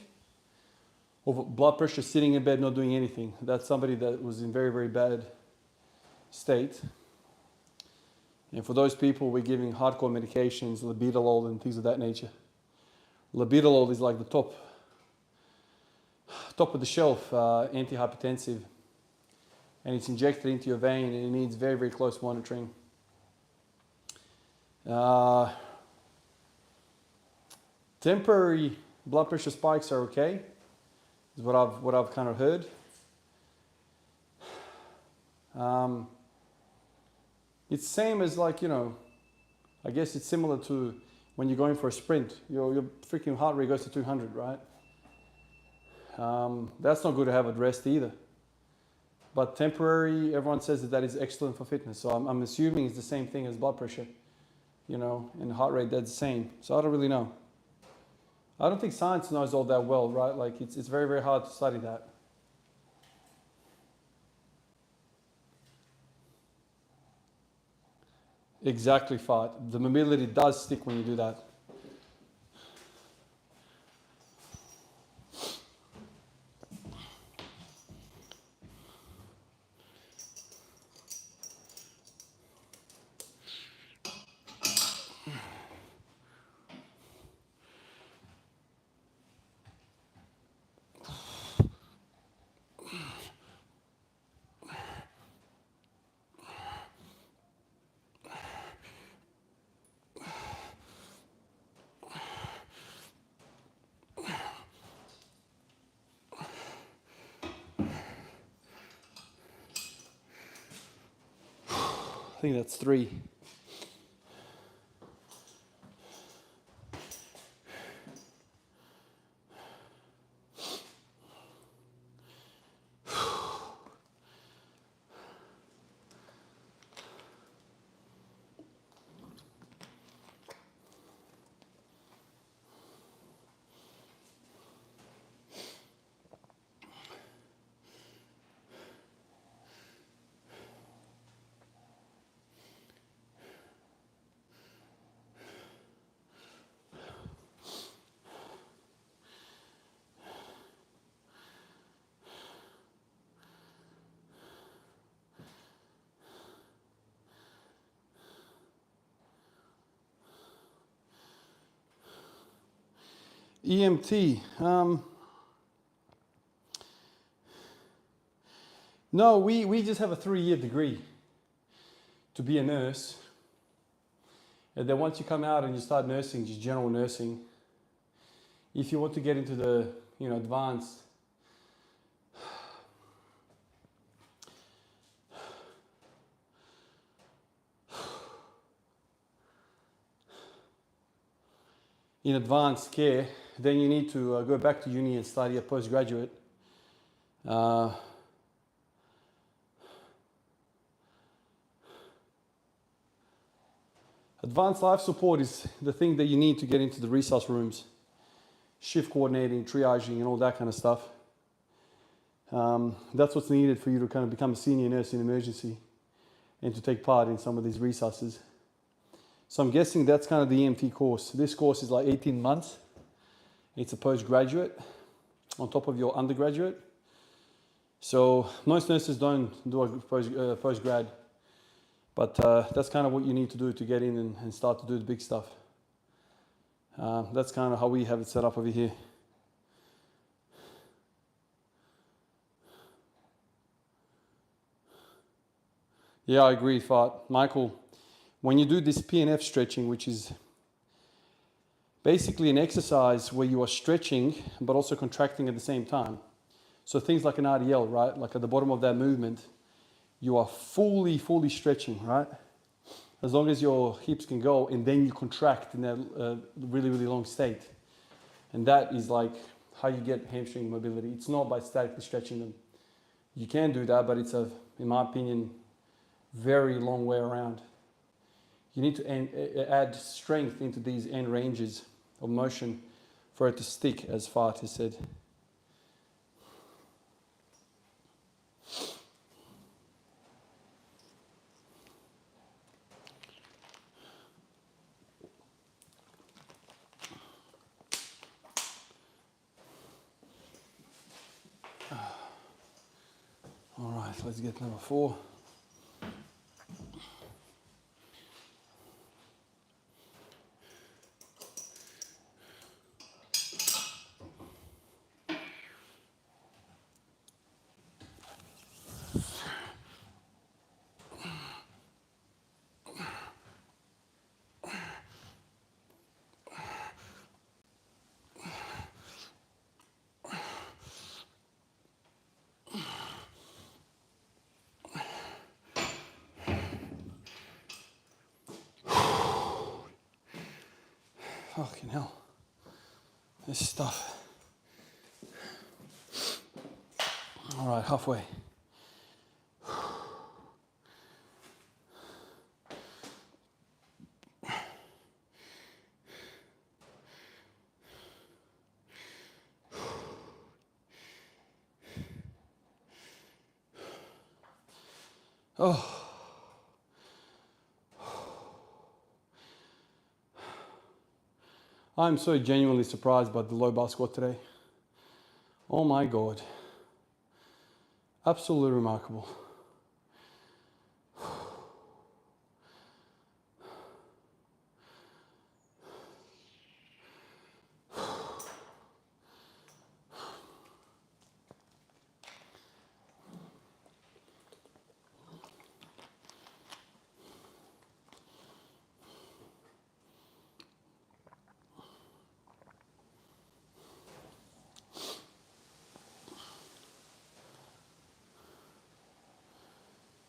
of blood pressure sitting in bed not doing anything. That's somebody that was in very, very bad state. And for those people, we're giving hardcore medications, labetalol and things of that nature. Labetalol is like the top of the shelf antihypertensive, and it's injected into your vein, and it needs very, very close monitoring. Temporary blood pressure spikes are okay, is what I've kind of heard. It's same as, like, you know, I guess it's similar to when you're going for a sprint. Your freaking heart rate goes to 200, right? That's not good to have at rest either. But temporary, everyone says that is excellent for fitness. So I'm assuming it's the same thing as blood pressure, you know, and heart rate, that's the same. So I don't really know. I don't think science knows all that well, right? Like it's very, very hard to study that. Exactly, Fart. The mobility does stick when you do that. I think that's 3. EMT. No, we just have a 3-year degree to be a nurse. And then once you come out and you start nursing, just general nursing, if you want to get into the advanced, in advanced care, then you need to go back to uni and study a postgraduate. Advanced life support is the thing that you need to get into the resource rooms. Shift coordinating, triaging, and all that kind of stuff. That's what's needed for you to kind of become a senior nurse in emergency and to take part in some of these resources. So I'm guessing that's kind of the EMT course. This course is like 18 months. It's a postgraduate on top of your undergraduate. So most nurses don't do a postgrad, but that's kind of what you need to do to get in and start to do the big stuff. That's kind of how we have it set up over here. Yeah, I agree, Fart. Michael, when you do this PNF stretching, which is basically an exercise where you are stretching but also contracting at the same time. So things like an RDL, right? Like at the bottom of that movement, you are fully stretching, right? As long as your hips can go, and then you contract in that really long state. And that is like how you get hamstring mobility. It's not by statically stretching them. You can do that, but it's in my opinion, very long way around. You need to add strength into these end ranges of motion for it to stick, as Fart has said. All right, let's get number 4. Fucking hell. This stuff. All right, halfway. Oh. I'm so genuinely surprised by the low bar squat today. Oh my God. Absolutely remarkable.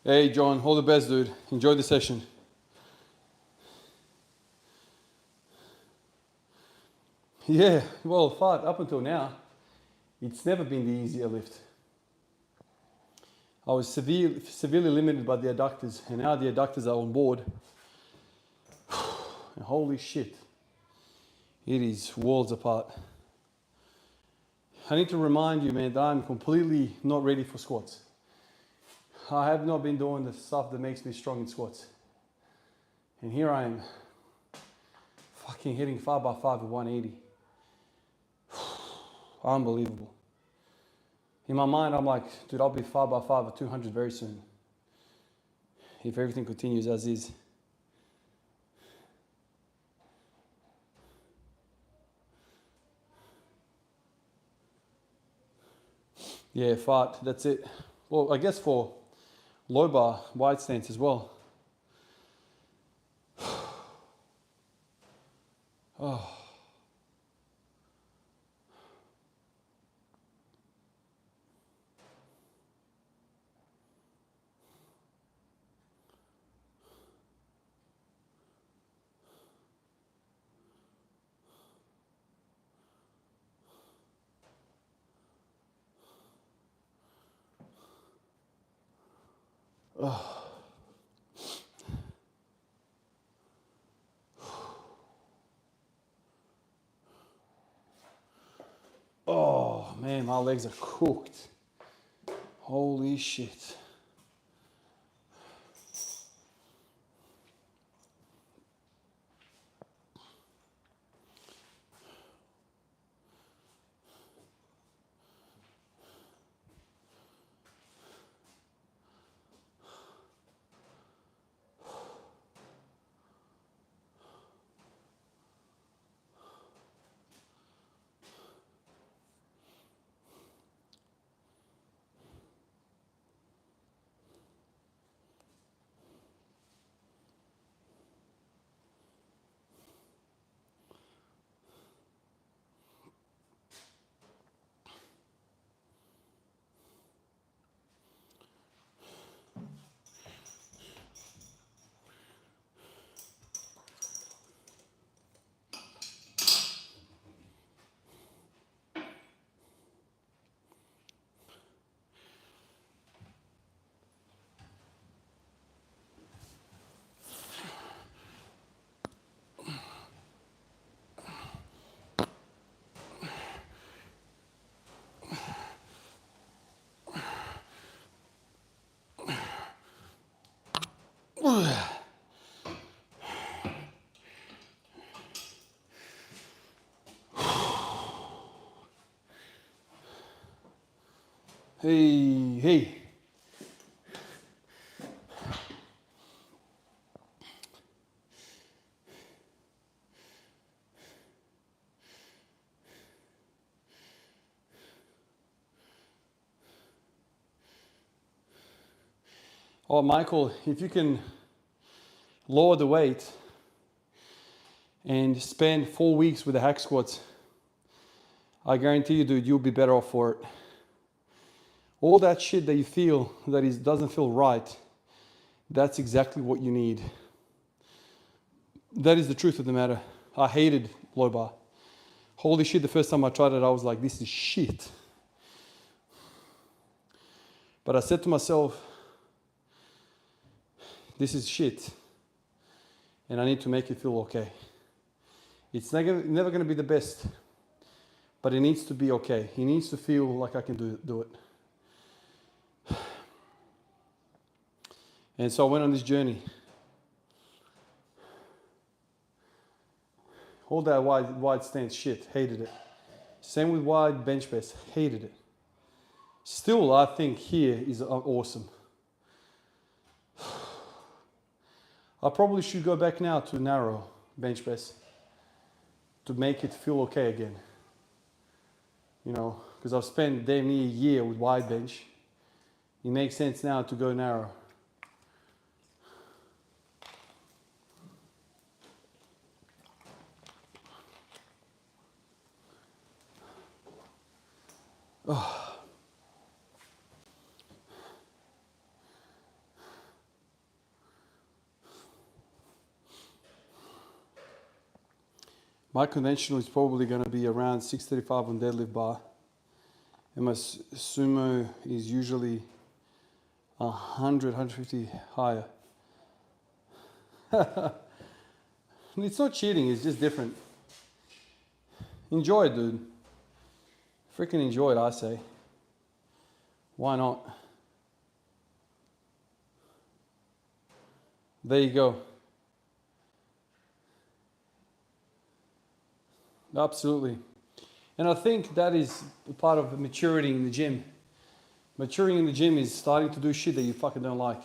Hey John, all the best, dude. Enjoy the session. Yeah, well, Fart, up until now, it's never been the easier lift. I was severely limited by the adductors, and now the adductors are on board. And holy shit, it is worlds apart. I need to remind you, man, that I'm completely not ready for squats. I have not been doing the stuff that makes me strong in squats. And here I am, fucking hitting 5x5 at 180. Unbelievable. In my mind, I'm like, dude, I'll be 5x5 at 200 very soon. If everything continues as is. Yeah, fart, that's it. Well, I guess for low bar, wide stance as well. Oh. Oh. Oh man, my legs are cooked. Holy shit. Hey, hey. Oh, Michael, if you can lower the weight and spend 4 weeks with the hack squats, I guarantee you, dude, you'll be better off for it. All that shit that you feel that doesn't feel right, that's exactly what you need. That is the truth of the matter. I hated low bar. Holy shit, the first time I tried it, I was like, this is shit. But I said to myself, this is shit. And I need to make it feel okay. It's never going to be the best, but it needs to be okay. It needs to feel like I can do it. And so I went on this journey. All that wide stance shit, hated it. Same with wide bench press, hated it. Still, I think here is awesome. I probably should go back now to narrow bench press to make it feel okay again. You know, because I've spent damn near a year with wide bench. It makes sense now to go narrow. Oh. My conventional is probably going to be around 635 on deadlift bar. And my sumo is usually 100, 150 higher. It's not cheating, it's just different. Enjoy it, dude. Freaking enjoy it, I say. Why not? There you go. Absolutely. And I think that is part of maturity in the gym. Maturing in the gym is starting to do shit that you fucking don't like.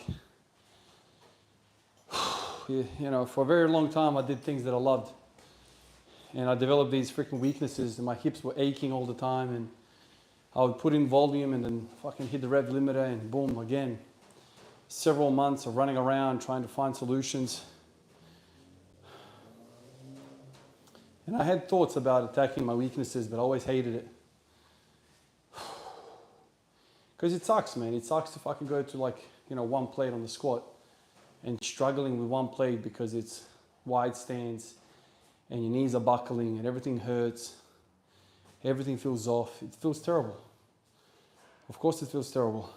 You know, for a very long time I did things that I loved. And I developed these freaking weaknesses and my hips were aching all the time and I would put in volume and then fucking hit the rev limiter and boom, again. Several months of running around trying to find solutions. And I had thoughts about attacking my weaknesses, but I always hated it. Because it sucks, man. It sucks to fucking go to like, you know, one plate on the squat and struggling with one plate because it's wide stance and your knees are buckling and everything hurts. Everything feels off. It feels terrible. Of course it feels terrible.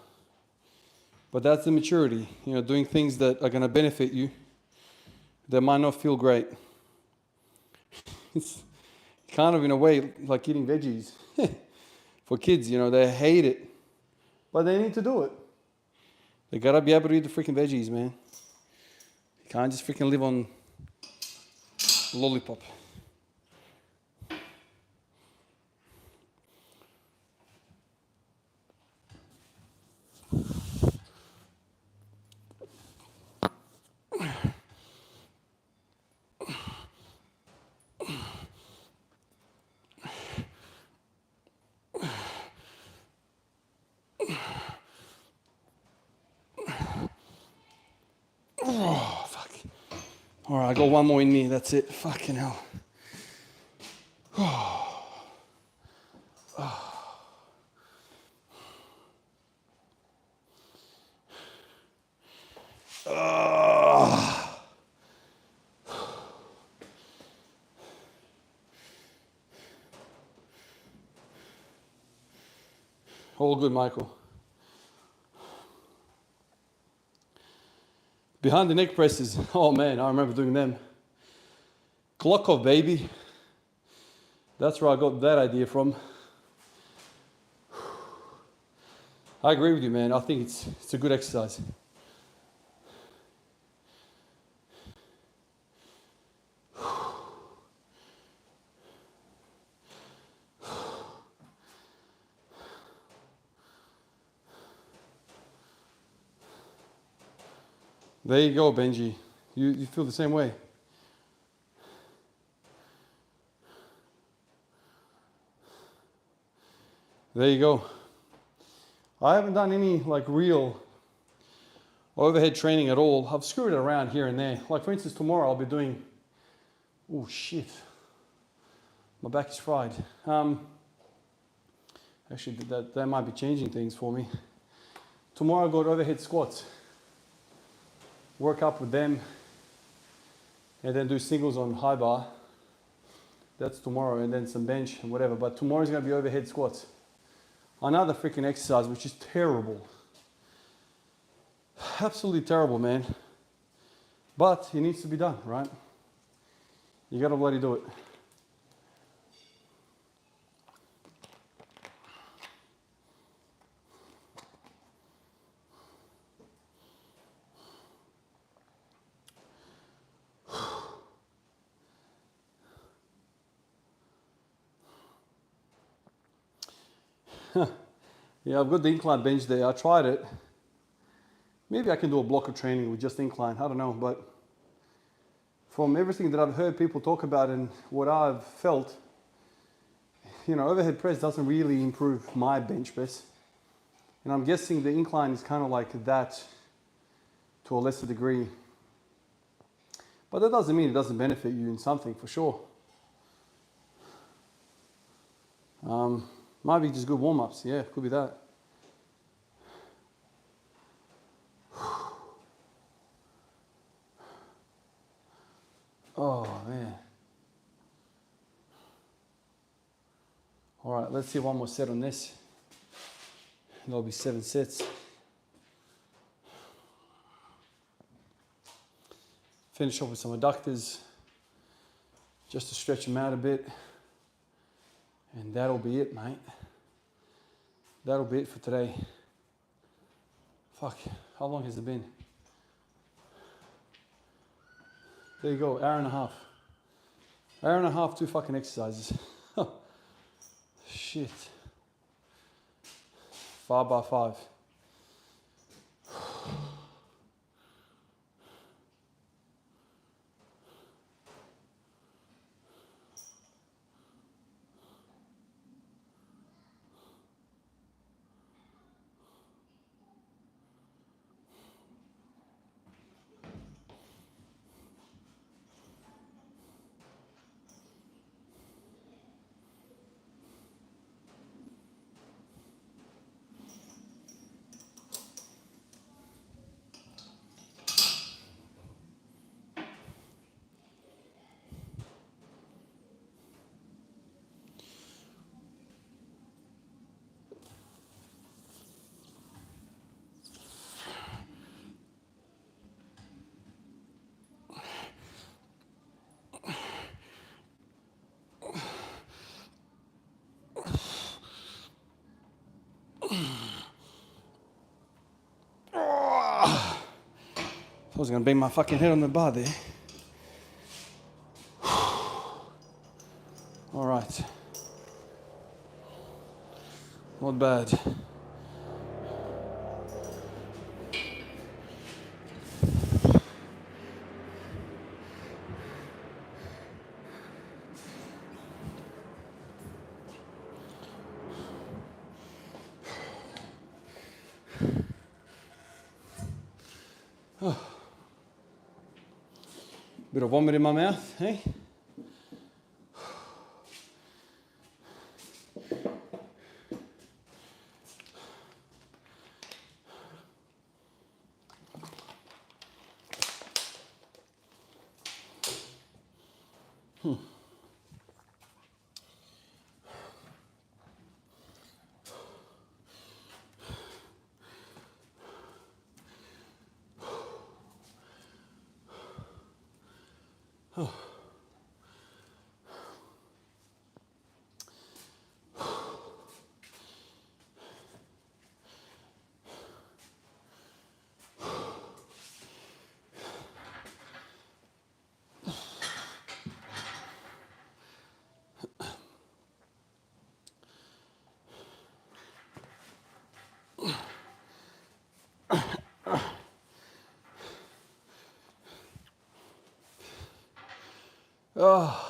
But that's the maturity, you know, doing things that are going to benefit you that might not feel great. It's kind of in a way like eating veggies. For kids, you know, they hate it. But they need to do it. They gotta be able to eat the freaking veggies, man. You can't just freaking live on lollipop. Oh, fuck. All right, I got one more in me. That's it. Fucking hell. Oh. Oh. Oh. All good, Michael. Behind the neck presses. Oh man, I remember doing them. Klokov, baby. That's where I got that idea from. I agree with you, man. I think it's a good exercise. There you go, Benji. You feel the same way. There you go. I haven't done any like real overhead training at all. I've screwed it around here and there. Like for instance, tomorrow I'll be doing, oh shit, my back is fried. Actually, that might be changing things for me. Tomorrow I've got overhead squats. Work up with them and then do singles on high bar. That's tomorrow, and then some bench and whatever. But tomorrow's gonna be overhead squats. Another freaking exercise, which is terrible. Absolutely terrible, man. But it needs to be done, right? You gotta bloody do it. Yeah, I've got the incline bench there. I tried it. Maybe I can do a block of training with just incline. I don't know, but from everything that I've heard people talk about and what I've felt, you know, overhead press doesn't really improve my bench press. And I'm guessing the incline is kind of like that to a lesser degree. But that doesn't mean it doesn't benefit you in something, for sure. Might be just good warm-ups. Yeah, could be that. Oh, man. All right, let's see one more set on this. That'll be 7 sets. Finish off with some adductors, just to stretch them out a bit. And that'll be it, mate. That'll be it for today. Fuck, how long has it been? There you go, hour and a half. Hour and a half, 2 fucking exercises. Shit. 5 by 5. I was gonna bang my fucking head on the bar there. All right. Not bad. Bit of vomit in my mouth, hey? Oh.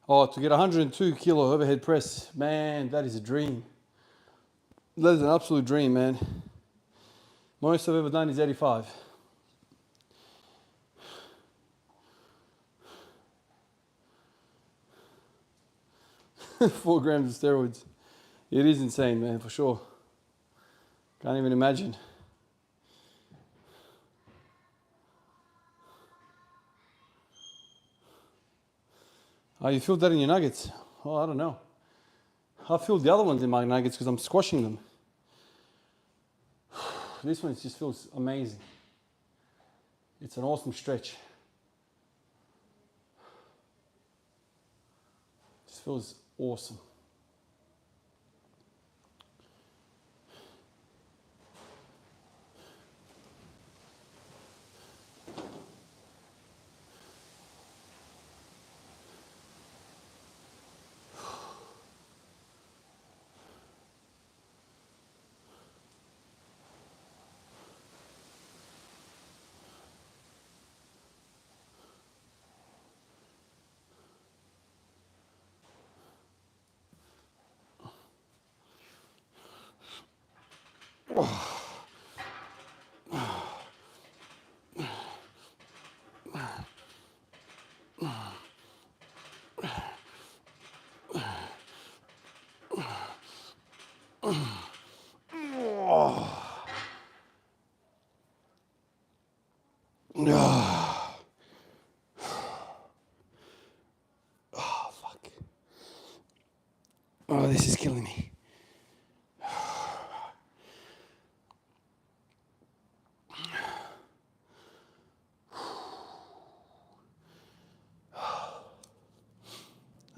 Oh, to get 102 kilo overhead press, man, that is a dream. That is an absolute dream, man. Most I've ever done is 85. 4 grams of steroids. It is insane, man, for sure. Can't even imagine. Oh, you feel that in your nuggets? Oh, I don't know. I feel the other ones in my nuggets because I'm squashing them. This one just feels amazing. It's an awesome stretch. Just feels awesome. Oh, fuck. Oh, this is killing me.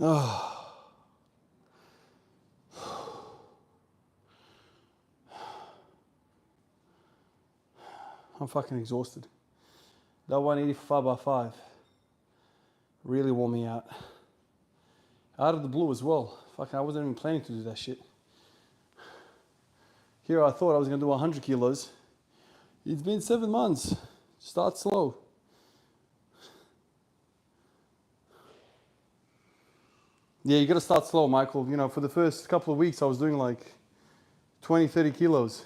Oh. I'm fucking exhausted. That 185 by 5 really wore me out. Out of the blue as well. Fuck, I wasn't even planning to do that shit. Here I thought I was gonna do 100 kilos. It's been 7 months. Start slow. Yeah, you gotta start slow, Michael. You know, for the first couple of weeks I was doing like 20, 30 kilos.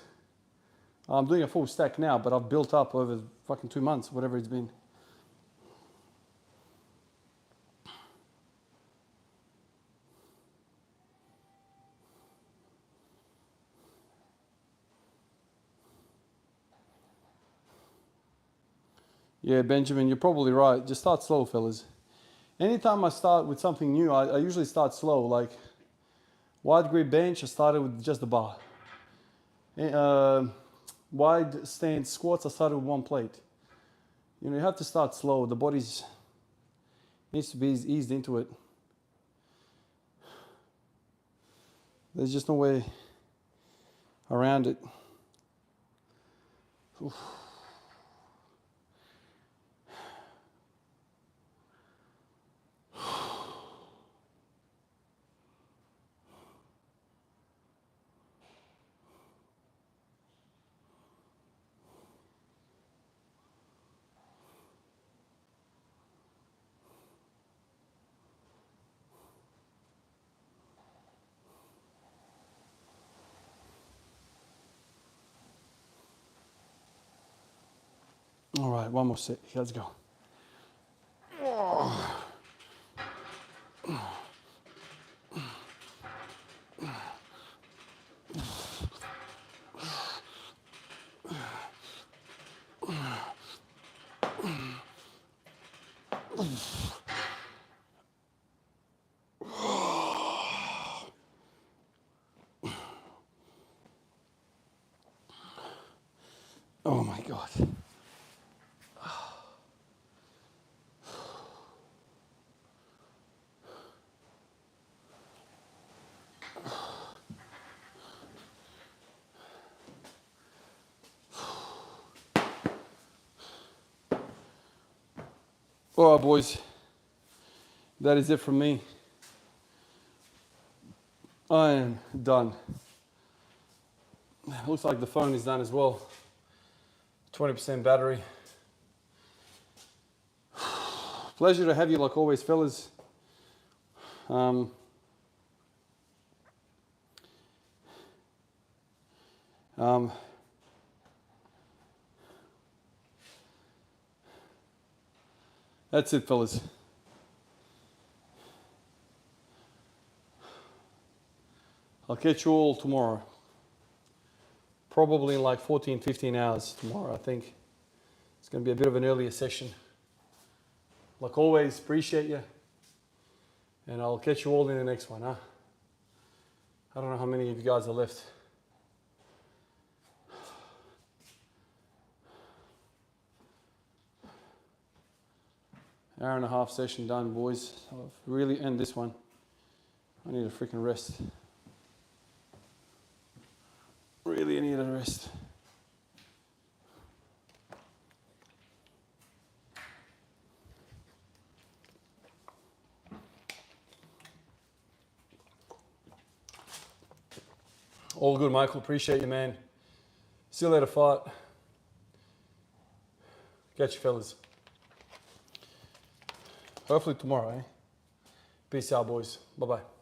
I'm doing a full stack now, but I've built up over fucking 2 months, whatever it's been. Yeah, Benjamin, you're probably right. Just start slow, fellas. Anytime I start with something new, I usually start slow. Like wide grip bench, I started with just the bar. Wide stand squats, I started with 1 plate. You know, you have to start slow. The body needs to be eased into it. There's just no way around it. Oof. All right, one more set. Let's go. Oh my God. All right, boys. That is it from me. I am done. Looks like the phone is done as well. 20% battery. Pleasure to have you like always, fellas. That's it, fellas. I'll catch you all tomorrow. Probably in like 14, 15 hours tomorrow, I think. It's going to be a bit of an earlier session. Like always, appreciate you. And I'll catch you all in the next one, huh? I don't know how many of you guys are left. Hour and a half session done, boys. I'll really end this one. I need a freaking rest. Really, I need a rest. All good, Michael. Appreciate you, man. See you later, fight. Catch you, fellas. Hopefully tomorrow, eh? Peace out, boys. Bye-bye.